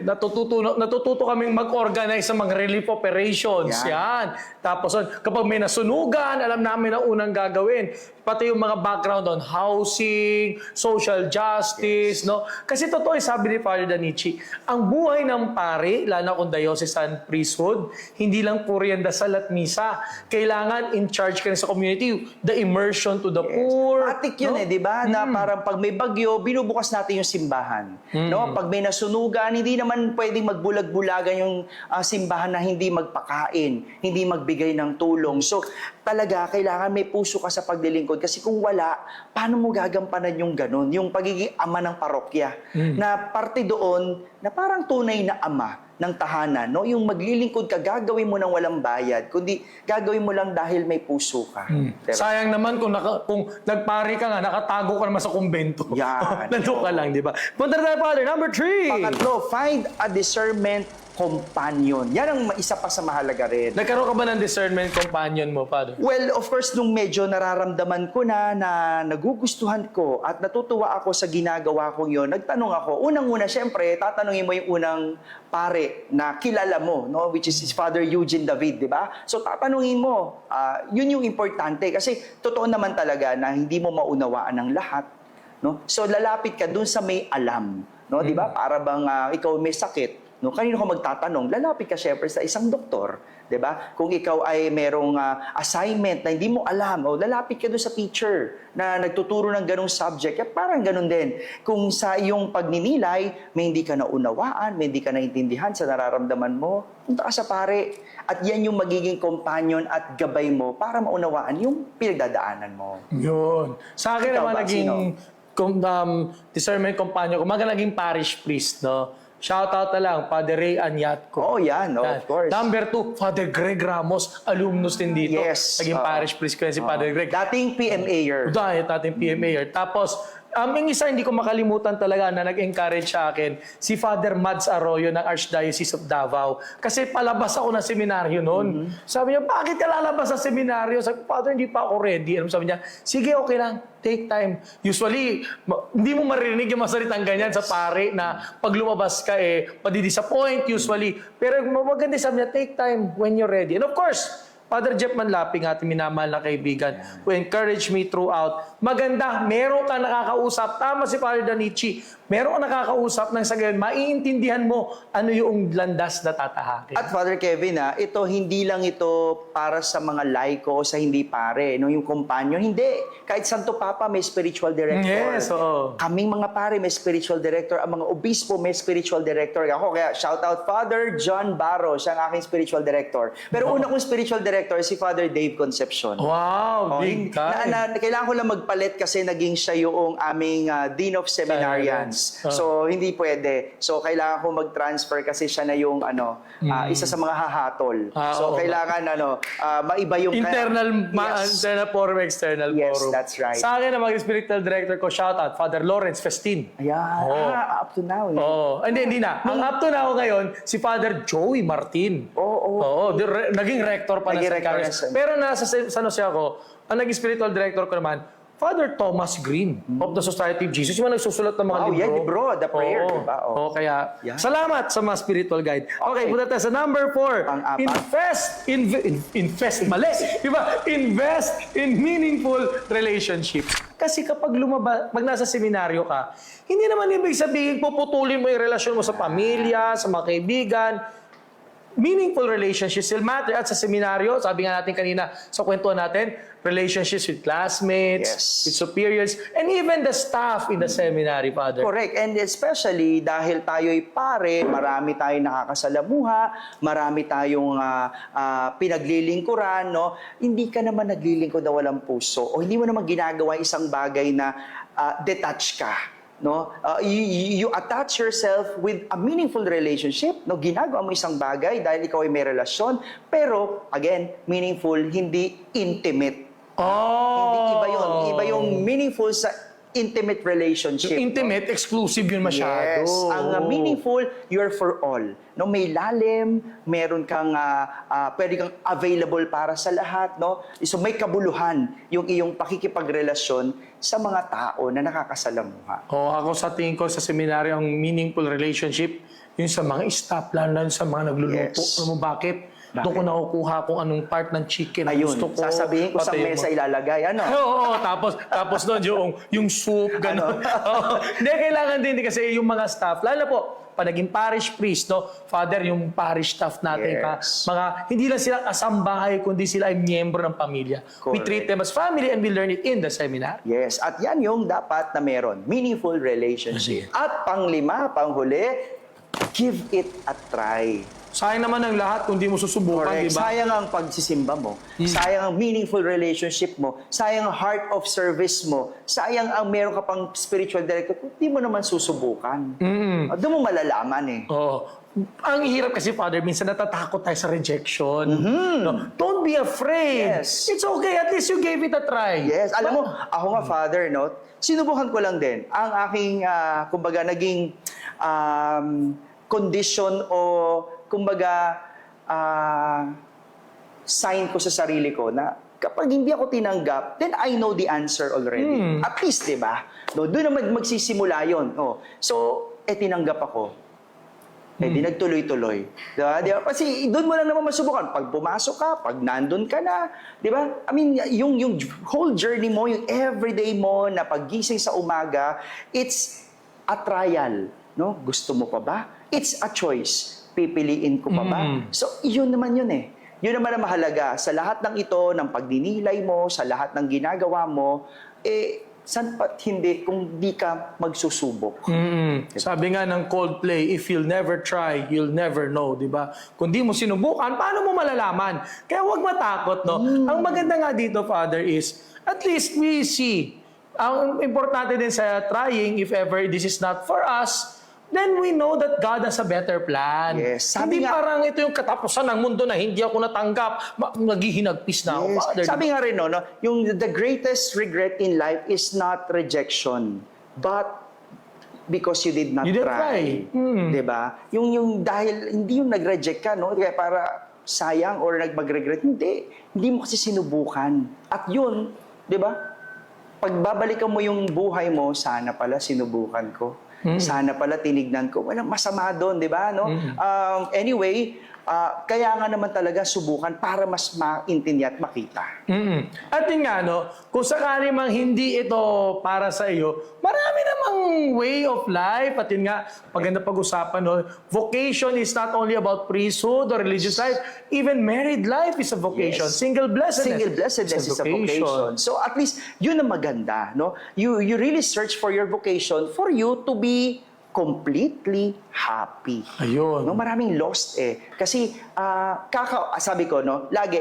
natututo kaming mag-organize sa mga relief operations. Yan. Tapos, kapag may nasunugan, alam namin ang unang gagawin. Pati yung mga background on housing, social justice, no? Kasi totoo, sabi ni Father Danichi, ang buhay ng pare, lalo kung diocesan priesthood, hindi lang puro yan dasal at misa. Kailangan in charge ka rin sa community, the immersion to the poor. Matik yun di ba? Na parang pag may bagyo, binubukas natin yung simbahan. No? Pag may nasunugan, hindi naman pwedeng magbulag-bulagan yung simbahan na hindi magpakain, hindi magbigay ng tulong. So, talaga, kailangan may puso ka sa paglilingkod. Kasi kung wala, paano mo gagampanan yung ganun? Yung pagiging ama ng parokya. Na parte doon, na parang tunay na ama ng tahanan. No? Yung maglilingkod ka, gagawin mo ng walang bayad. Kundi gagawin mo lang dahil may puso ka. Pero, Sayang naman kung nagpari ka nga, nakatago ka naman sa kumbento. Yan. Nandun ka lang, di ba? Punta na tayo, Father. Number 3. Pangatlo, find a discernment companion. Yan ang isa pa sa mahalaga rin. Nagkaroon ka ba ng discernment companion mo, Father? Well, of course, nung medyo nararamdaman ko na nagugustuhan ko at natutuwa ako sa ginagawa kong yon, nagtanong ako. Unang-una, syempre, tatanungin mo yung unang pare na kilala mo, no? Which is Father Eugene David, di ba? So, tatanungin mo. Yun yung importante kasi totoo naman talaga na hindi mo maunawaan ang lahat. No? So, lalapit ka dun sa may alam. No? Di ba? Para bang ikaw may sakit. No, kanino ka magtatanong? Lalapit ka syempre sa isang doktor, 'di ba? Kung ikaw ay merong assignment na hindi mo alam, o lalapit ka doon sa teacher na nagtuturo ng ganung subject. Parang ganun din. Kung sa iyong pagninilay, may hindi ka naunawaan, may hindi ka naintindihan sa nararamdaman mo, punta ka sa pare. At yan yung magiging companion at gabay mo para maunawaan yung pinagdadaanan mo. Yun. Sa akin Ikaw naman ba, naging discernment companion ko, naging parish priest, no? Shout out na lang, Father Ray Anyatco. Oh, yan, of course. Number 2, Father Greg Ramos, alumnus din dito. Yes. Naging parish priest ko yan si Father Greg. Dating PMA-er. Dahil ating PMA. Tapos, yung isa hindi ko makalimutan talaga na nag-encourage sa akin, si Father Mads Arroyo ng Archdiocese of Davao. Kasi palabas ako ng seminaryo noon. Sabi niya, bakit ka lalabas sa seminaryo? Sabi ko, Father, hindi pa ako ready. Ano sabi niya? Sige, okay lang. Take time. Usually, hindi mo maririnig yung masalitang ganyan sa pare na pag lumabas ka, madidisappoint usually. Pero maganda sabi niya, take time when you're ready. And of course, Father Jeff Manlaping, ating minamahal na kaibigan, who encouraged me throughout. Maganda, meron ka nakakausap. Tama si Father Danichi. Meron ka nakakausap ng sa ganyan, maiintindihan mo ano yung landas na tatahakin. At Father Kevin, ito hindi lang ito para sa mga laiko o sa hindi pare, no, yung companion. Hindi. Kahit Santo Papa may spiritual director. Yes, oo. Kaming mga pare may spiritual director. Ang mga obispo may spiritual director. Ako, kaya shout out Father John Barro, siya ang aking spiritual director. Pero una kong spiritual director, si Father Dave Concepcion. Wow, big time. Kailangan ko lang magpalit kasi naging siya yung aming Dean of Seminarians. So, hindi pwede. So, kailangan ko mag-transfer kasi siya na yung isa sa mga hahatol. So, kailangan maiba yung... Internal forum, external Yes, forum. that's right. Sa akin, ang spiritual director ko, shout out, Father Lawrence Festin. Ayan. Up to now. Hindi na. Ang up to now ngayon, si Father Joey Martin. Oo. Naging rector pa Naging na rector sa na siya. Pero nasa San Jose ako, ang naging spiritual director ko naman, Father Thomas Green of the Society of Jesus. Yung nagsusulat ng mga libro. Yan, libro. The prayer, Oo. diba? Kaya, salamat sa mga spiritual guide. Okay, punta tayo sa number 4. Pang-apat. Invest, mali. Diba? Invest in meaningful relationships. Kasi kapag pag nasa seminaryo ka, hindi naman ibig sabihin puputulin mo yung relasyon mo sa pamilya, sa mga kaibigan. Meaningful relationships still matter. At sa seminaryo, sabi nga natin kanina sa kwentuhan natin, relationships with classmates, Yes. with superiors, and even the staff in the seminary, Father. Correct. And especially dahil tayo'y pare, marami tayong nakakasalamuha, marami tayong pinaglilingkuran, no? Hindi ka naman naglilingkod na walang puso o hindi mo naman ginagawa isang bagay na detach ka. No, you attach yourself with a meaningful relationship. No, ginagawa mo isang bagay dahil ikaw ay may relasyon, pero again, meaningful, hindi intimate. Hindi iba yung meaningful sa intimate relationship. Yung intimate, exclusive yun masyado. Yes. Ang meaningful, you're for all. No, may lalim, meron kang pwede kang available para sa lahat, no? So may kabuluhan yung iyong pakikipagrelasyon sa mga tao na nakakasalamuha. Ako sa tingin ko sa seminary, ang meaningful relationship, yun sa mga staff, lalo sa mga nagluluto. Yes. Alam mo bakit? Doon ko nakukuha kung anong part ng chicken ang Ayun, gusto ko. sasabihin ko sa Pati mesa ilalagay, Oo, tapos doon yung soup, gano'n. Hindi, kailangan din kasi yung mga staff, lalo po, pag naging parish priest, no? Father, yung parish staff natin, Yes. hindi lang sila kasambahay, kundi sila ay miyembro ng pamilya. We Correct. treat them as family and we learn it in the seminar. Yes, at yan yung dapat na meron. Meaningful relationship. At panghuli, give it a try. Sayang naman ang lahat kung di mo susubukan, di Correct. ba? Sayang ang pagsisimba mo. Sayang ang meaningful relationship mo. Sayang ang heart of service mo. Sayang ang meron ka pang spiritual director kung di mo naman susubukan. Doon mo malalaman Oo. Ang hirap kasi, Father, minsan natatakot tayo sa rejection. No? Don't be afraid. Yes. It's okay. At least you gave it a try. Yes, alam mo, ako nga, Father, no? Sinubukan ko lang din. Ang aking, kumbaga, naging condition o kumbaga, sign ko sa sarili ko na kapag hindi ako tinanggap, then I know the answer already. At least, di ba? No, doon na magsisimula yun. Oh. So, tinanggap ako. Di nagtuloy-tuloy. Diba? Diba? Kasi doon mo lang naman masubukan. Pag pumasok ka, pag nandun ka na, di ba? I mean, yung whole journey mo, yung everyday mo na paggising sa umaga, it's a trial. No? Gusto mo pa ba? It's a choice. Pipiliin ko pa ba? So, yun naman yun eh. Yun naman ang mahalaga. Sa lahat ng ito, ng pagdinilay mo, sa lahat ng ginagawa mo, saan pa hindi kung di ka magsusubok? Sabi nga ng Coldplay, if you'll never try, you'll never know, di ba? Kung di mo sinubukan, paano mo malalaman? Kaya huwag matakot, no? Ang maganda nga dito, Father, is at least we see. Ang importante din sa trying, if ever this is not for us, then we know that God has a better plan. Yes. Hindi parang ito yung katapusan ng mundo na hindi ako natanggap, maghihinagpis na ako, Father. Sabi nga rin, no, yung the greatest regret in life is not rejection, but because you did not You didn't try. try. Diba? Yung dahil, hindi yung nag-reject ka, no? Kaya para sayang or mag-regret. Hindi. Hindi mo kasi sinubukan. At yun, diba? Pagbabalikan mo yung buhay mo, sana pala sinubukan ko. Sana pala tinignan ko. Walang masama doon, di ba? No? Anyway, kaya nga naman talaga subukan para mas maintindihan at makita. At yun nga, no, kung sakali mang hindi ito para sa iyo, marami namang way of life. At yun nga, maganda pag-usapan, no, vocation is not only about priesthood or religious life, even married life is a vocation. Yes. Single blessedness. Single blessedness is a vocation. So at least, yun ang maganda. No? You really search for your vocation for you to be completely happy. Ayun. No, maraming lost eh. Kasi, sabi ko, no, lagi,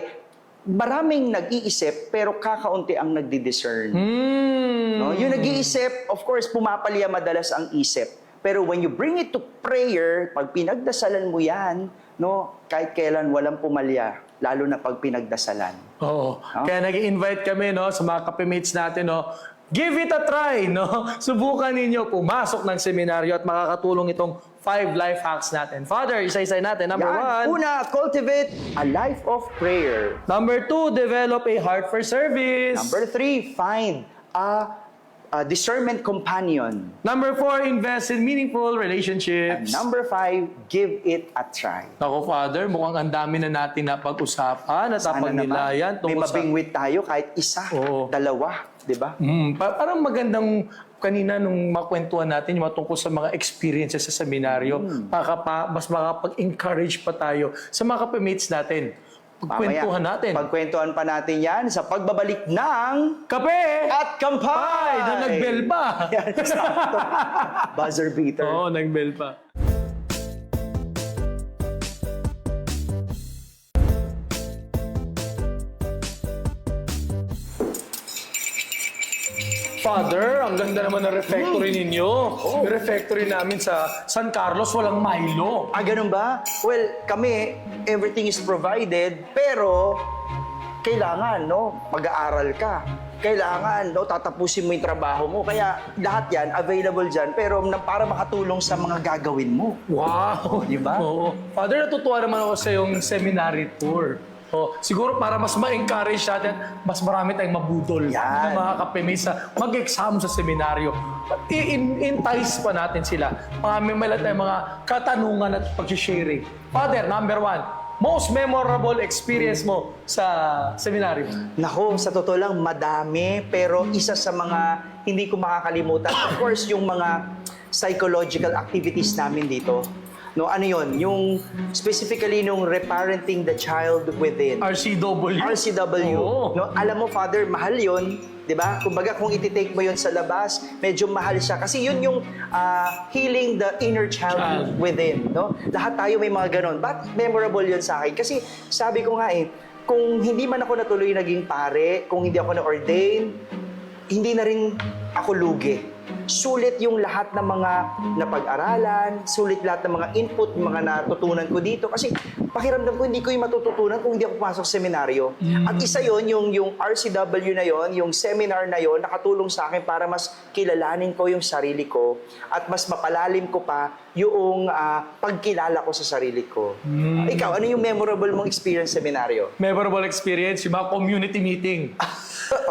maraming nag-iisip, pero kakaunti ang nagdi-discern. No? Yung nag-iisip, of course, pumapalya madalas ang isip. Pero when you bring it to prayer, pag pinagdasalan mo yan, no, kahit kailan walang pumalya, lalo na pag pinagdasalan. Oo. Kaya nag-invite kami, no, sa mga kapimates natin, no, give it a try, no? Subukan ninyo pumasok ng seminaryo at makakatulong itong 5 life hacks natin. Father, isa-isa natin. Number 1. Una, cultivate a life of prayer. Number 2, develop a heart for service. Number 3, find a discernment companion. Number 4, invest in meaningful And relationships. number 5, give it a try. Ako, Father, mukhang ang dami na natin na pag-usapan at Sana naman, napagnilayan. may mabingwit tayo kahit isa, Oo. dalawa, di ba? Parang magandang kanina nung makwentuhan natin yung tungkol sa mga experiences sa seminaryo, mas makapag-encourage pa tayo sa mga kapimates natin. Pagkwentuhan natin. Pagkwentuhan pa natin yan sa pagbabalik ng Kape! At Kampay! Na nag-bell pa! Yan, sakto. Buzzer beater. Oo, nag-bell pa. Father, ang ganda naman ng refectory ninyo. Yung refectory namin sa San Carlos, walang Milo. Ganun ba? Well, kami, everything is provided, pero kailangan, no, mag-aaral ka. Kailangan, no, tatapusin mo yung trabaho mo. Kaya lahat yan, available dyan, pero para makatulong sa mga gagawin mo. Wow! Di ba? Oo. Father, natutuwa naman ako sa yung seminary tour. Siguro para mas ma-encourage natin, mas marami tayong mabudol Yan. na mga kapimates sa mag-exam sa seminaryo. Entice pa natin sila. May tayong mga katanungan at pag-sharing. Father, number 1, most memorable experience mo sa seminaryo? Nako, sa totoo lang, madami, pero isa sa mga hindi ko makakalimutan, of course, yung mga psychological activities namin dito. No, ano yon? Yung specifically nung reparenting the child within. RCW. RCW. Oo. No, alam mo, Father, mahal yon, 'di ba? Kumbaga kung iti-take mo yon sa labas, medyo mahal siya kasi yun yung healing the inner child within, no? Lahat tayo may mga ganon. But memorable yon sa akin kasi sabi ko nga kung hindi man ako natuloy naging pare, kung hindi ako na-ordain, hindi na rin ako lugi. Sulit yung lahat ng mga napag-aralan, sulit lahat ng mga input, mga natutunan ko dito. Kasi pakiramdam ko, hindi ko yung matututunan kung hindi ako pumasok sa seminaryo. At isa yon yung RCW na yon, yung seminar na yon, nakatulong sa akin para mas kilalanin ko yung sarili ko at mas mapalalim ko pa yung pagkilala ko sa sarili ko. Ikaw, ano yung memorable mong experience sa seminaryo? Memorable experience, yung mga community meeting.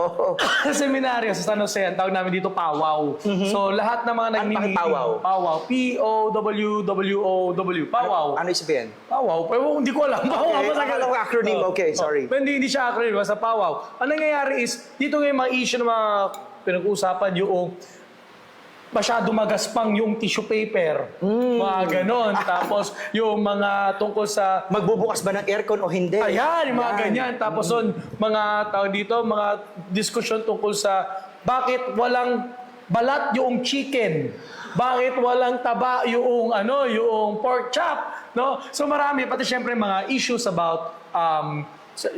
Oo. Sa seminaryo, sa San Jose, ang tawag namin dito, Pawaw. So, lahat ng mga nagmi-meeting. Pawaw? Pawaw. P-O-W-W-O-W. Pawaw. Ano yung sabihin? Pawaw? Pero hindi ko alam. Pawaw. Okay, basta akala ko acronym. Okay, sorry. Pero hindi siya acronym. Basta Pawaw. Ang nangyayari is, dito ngayon mga issue na mga pinag-uusapan yung masyado magaspang yung tissue paper. Mga ganon. Tapos yung mga tungkol sa Magbubukas ba ng aircon o hindi? ayan, yung mga ganyan. Tapos mga tawag dito, mga diskusyon tungkol sa bakit walang balat yung chicken. Bakit walang taba yung yung pork chop, no? So marami pati syempre mga issues about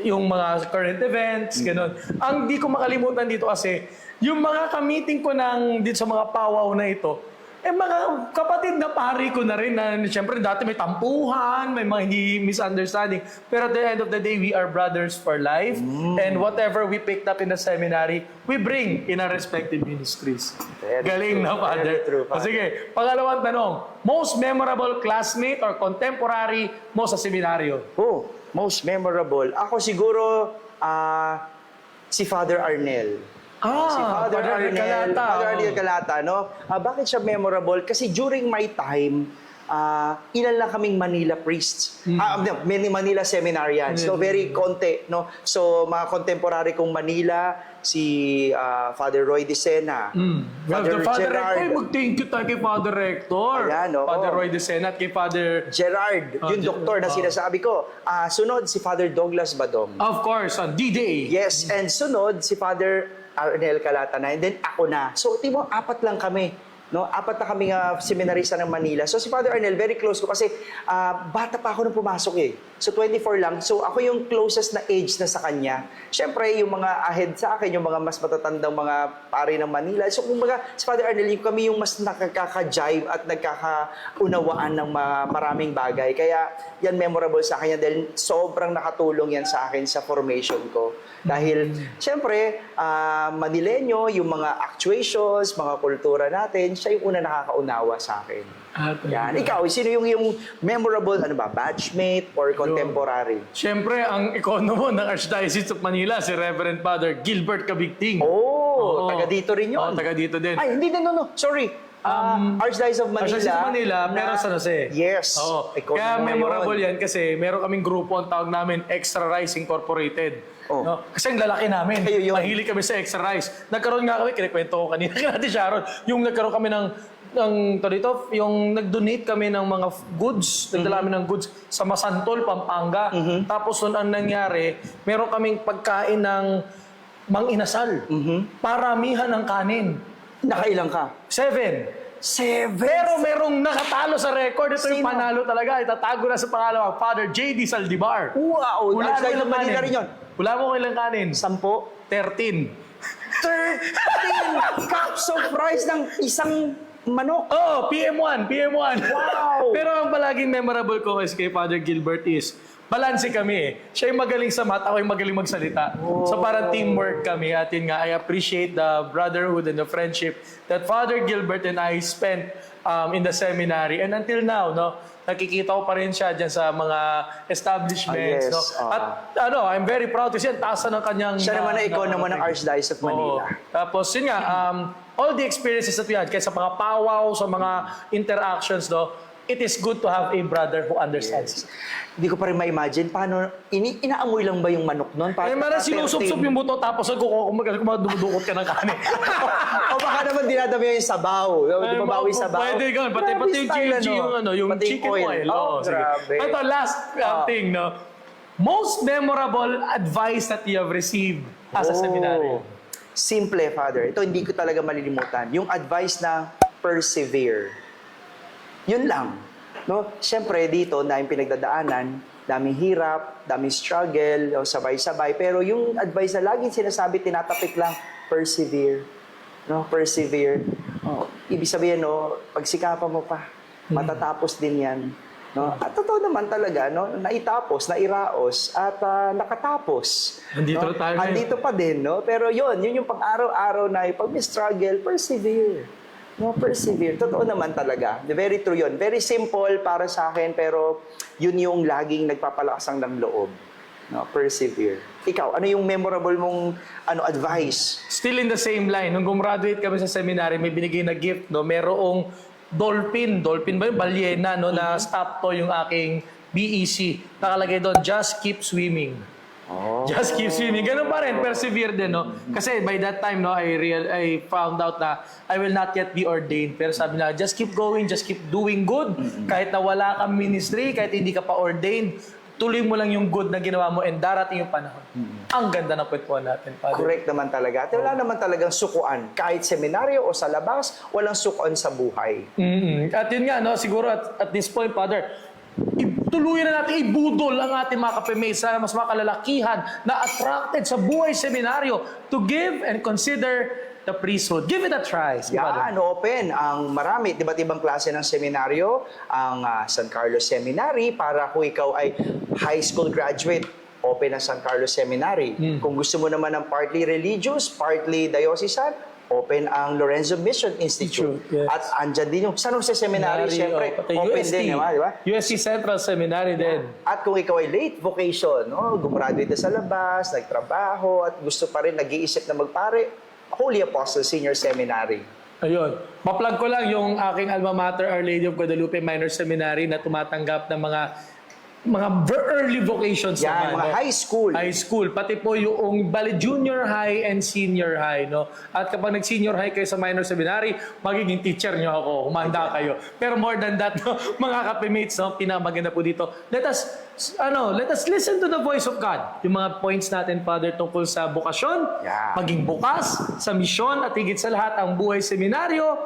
yung mga current events, ganun. Ang di ko makalimutan dito kasi yung mga ka-meeting ko dito sa mga pawaw na ito, mga kapatid na pari ko na rin na siyempre dati may tampuhan, may mga hindi misunderstanding. Pero at the end of the day, we are brothers for life. And whatever we picked up in the seminary, we bring in our respective ministries. Very Galing true. na, Father. Very true, Father. O sige, pangalawang tanong. Most memorable classmate or contemporary mo sa seminaryo? Oh, most memorable. Ako siguro, si Father Arnel. Si Father Arnel Calata. Father Arnel Calata, no? Bakit siya memorable? Kasi during my time, ilan lang kaming Manila priests. Many Manila seminarians. So, very konti, no? So, mga contemporary kong Manila, si Father Roy De Sena, Father Rector, mag-thank you tayo kay Father Rector. Ayan, oo. Father Roy De Sena at kay Father... Gerard, yung doktor na sinasabi ko. Sunod, si Father Douglas Badong. Of course, on D-Day. Yes, and sunod, si Father Arnel Calata na, and then ako na. So, timo, apat lang kami. No, apat na kami seminarista ng Manila. So si Father Arnel, very close ko kasi bata pa ako nung pumasok eh. So 24 lang. So ako yung closest na age na sa kanya. Siyempre, yung mga ahead sa akin, yung mga mas matatandang mga pari ng Manila. So kumbaga, si Father Arnel, kami yung mas nakakaka-jive at nagkakaunawaan ng maraming bagay. Kaya yan memorable sa akin dahil sobrang nakatulong yan sa akin sa formation ko. Dahil, siyempre, Manileño, yung mga actuations, mga kultura natin, siya yung una nakakaunawa sa akin. Yan. Ikaw, sino yung memorable, batchmate or contemporary? Siyempre, ang ikono ng Archdiocese of Manila, si Reverend Father Gilbert Cabigting. Oo, taga dito rin yun. Oo, taga dito din. Ay, hindi, no. Sorry. Archdiocese of Manila. Archdiocese of Manila, pero San Jose. Yes. Oo. Ikaw Kaya naman memorable yun. yan kasi meron kaming grupo, ang tawag namin Extra Rice Incorporated. Oh. No? Kasi ang lalaki namin, Kayo yun. mahilig kami sa Extra Rice. Nagkaroon nga kami, kinikwento ko kanina natin Sharon, yung nagkaroon kami yung nag-donate kami ng mga goods, nagdala kami ng goods sa Masantol, Pampanga. Tapos nun ang nangyari, meron kaming pagkain ng mang-inasal. Paramihan ng kanin. Nakailang ka? 7. Pero merong nakatalo sa record. Ito yung Sino? panalo talaga. Itatago na sa pangalan, Father J.D. Saldivar. Wow! Wala mo Archdiocese of ilang Manila kanin. rin yun. Wala mo ilang kanin. 10. 13. 13 cups of rice ng isang manok. Oh, PM1. Wow! Pero ang palaging memorable ko is kay Father Gilbert is, balanse kami eh. Siya yung magaling sa math, ako yung magaling magsalita. So parang teamwork kami. At yun nga, I appreciate the brotherhood and the friendship that Father Gilbert and I spent in the seminary. And until now, no, nakikita ko pa rin siya dyan sa mga establishments. Yes, No? At I'm very proud kasi ang taas ng kanyang... Siya naman na ikaw naman ng Archdiocese of Manila. Oo. Tapos yun nga, all the experiences that we had, kaya sa mga pawaw, sa mga interactions, no, it is good to have a brother who understands. Hindi ko pa rin ma-imagine paano, inaamoy lang ba yung manok nun? Meron sinusubsob yung buto tapos dumudukot ka ng kanin. O baka naman dinadami yung sabaw. Di ba bawi sabaw? Pwede gawin. Pati Grabe yung style, GG, yung Pati chicken oil. Oh, sige. grabe. Ito, last thing, no? Most memorable advice that you have received as a seminary. Simple, Father. Ito hindi ko talaga malilimutan. Yung advice na persevere. Yun lang. No? Siyempre, dito, daming pinagdadaanan, daming hirap, daming struggle, sabay-sabay. Pero yung advice na laging sinasabi, tinatapik lang, persevere. No? Persevere. Ibig sabihin, pagsikapan mo pa, matatapos din yan. No? At totoo naman talaga, no? Naitapos, nairaos, at nakatapos. Andito tayo ngayon. Andito pa din, no? Pero yun yung pang-araw-araw na pag may struggle, persevere. No, persevere. Totoo naman talaga. Very true yun. Very simple para sa akin, pero yun yung laging nagpapalakas ng loob. No, persevere. Ikaw, ano yung memorable mong advice? Still in the same line, nung gumraduate kami sa seminary, may binigay na gift, no? Merong dolphin ba yung balyena, no? Na stop to yung aking BEC. Nakalagay doon, just keep swimming. Oh. Just keep swimming. Ganun pa rin, persevere din, no? Kasi by that time, no, I found out na I will not yet be ordained. Pero sabi na, just keep going, just keep doing good. Kahit na wala kang ministry, kahit hindi ka pa ordained, tuloy mo lang yung good na ginawa mo and darating yung panahon. Ang ganda ng kwentuhan natin, Father. Correct naman talaga. At wala naman talagang sukuan. Kahit seminaryo o sa labas, walang sukuan sa buhay. At yun nga, no, siguro at this point, Father, tuluyan na natin ibudol ang ating mga kapimate sa mas makalalakihan na attracted sa buhay seminaryo to give and consider the priesthood. Give it a try. Father. Yan, open ang marami, iba't ibang klase ng seminaryo, ang San Carlos Seminary, para kung ikaw ay high school graduate, open ang San Carlos Seminary. Kung gusto mo naman ng partly religious, partly diocesan, open ang Lorenzo Mission Institute. Yes. At andyan din yung San Jose Seminary, siyempre, pati open UST, din, di ba? UST Central Seminary din. At kung ikaw ay late vocation, no, gumraduate na sa labas, nagtrabaho, at gusto pa rin, nag-iisip na magpare, Holy Apostle Senior Seminary. Ayun. Ma-plug ko lang yung aking alma mater, Our Lady of Guadalupe Minor Seminary, na tumatanggap ng mga early vocations Yan, naman. mga no? high school. High school. Pati po yung bali junior high and senior high. No? At kapag nag-senior high kayo sa minor seminary, magiging teacher nyo ako. Humanda kayo. Pero more than that, no? Mga kapimates, no? Pinamaganda po dito. Let us listen to the voice of God. Yung mga points natin, Father, tungkol sa bukasyon, Yeah. maging bukas, sa misyon, at higit sa lahat, ang buhay seminaryo,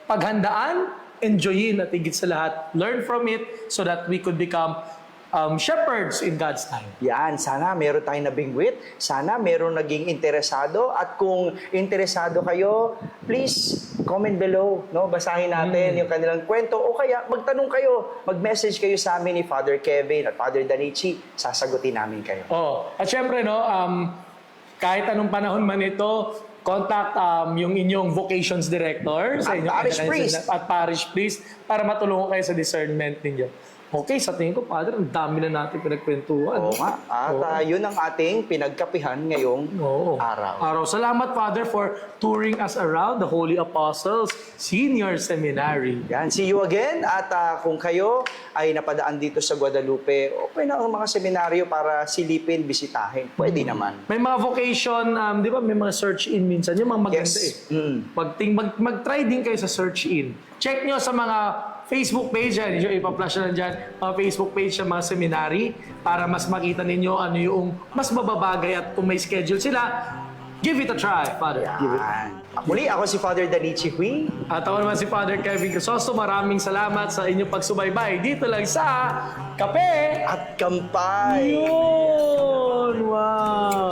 paghandaan, enjoyin, at higit sa lahat, learn from it so that we could become shepherds in God's time. Yan, sana meron tayong nabingwit, sana meron naging interesado, at kung interesado kayo, please comment below, no? Basahin natin yung kanilang kwento, o kaya magtanong kayo, mag-message kayo sa amin ni Father Kevin at Father Danichi, sasagutin namin kayo. At syempre, no, kahit anong panahon man ito, contact yung inyong vocations director sa At inyong parish priest. at parish priest para matulungan kayo sa discernment ninyo. Okay, sa tingin ko, Father, ang dami na natin pinagkwentuhan. Oo nga, at yun ang ating pinagkapihan ngayong araw. Salamat, Father, for touring us around the Holy Apostles Senior Seminary. Yan, see you again. At kung kayo ay napadaan dito sa Guadalupe, open na ang mga seminaryo para silipin, bisitahin. Pwede naman. May mga vocation, di ba, may mga search-in minsan. Yung mga maganda Yes. Mag-try din kayo sa search-in. Check nyo sa mga Facebook page, yan, yung ipa-flash na dyan, mga Facebook page ng mga seminary para mas makita ninyo ano yung mas mababagay, at kung may schedule sila, give it a try, Father. Give it. Yan. Muli, ako si Father Danichi Hui. At ako naman si Father Kevin Crisosto. Maraming salamat sa inyong pagsubaybay dito lang sa Kape At Kampay. Yun! Wow!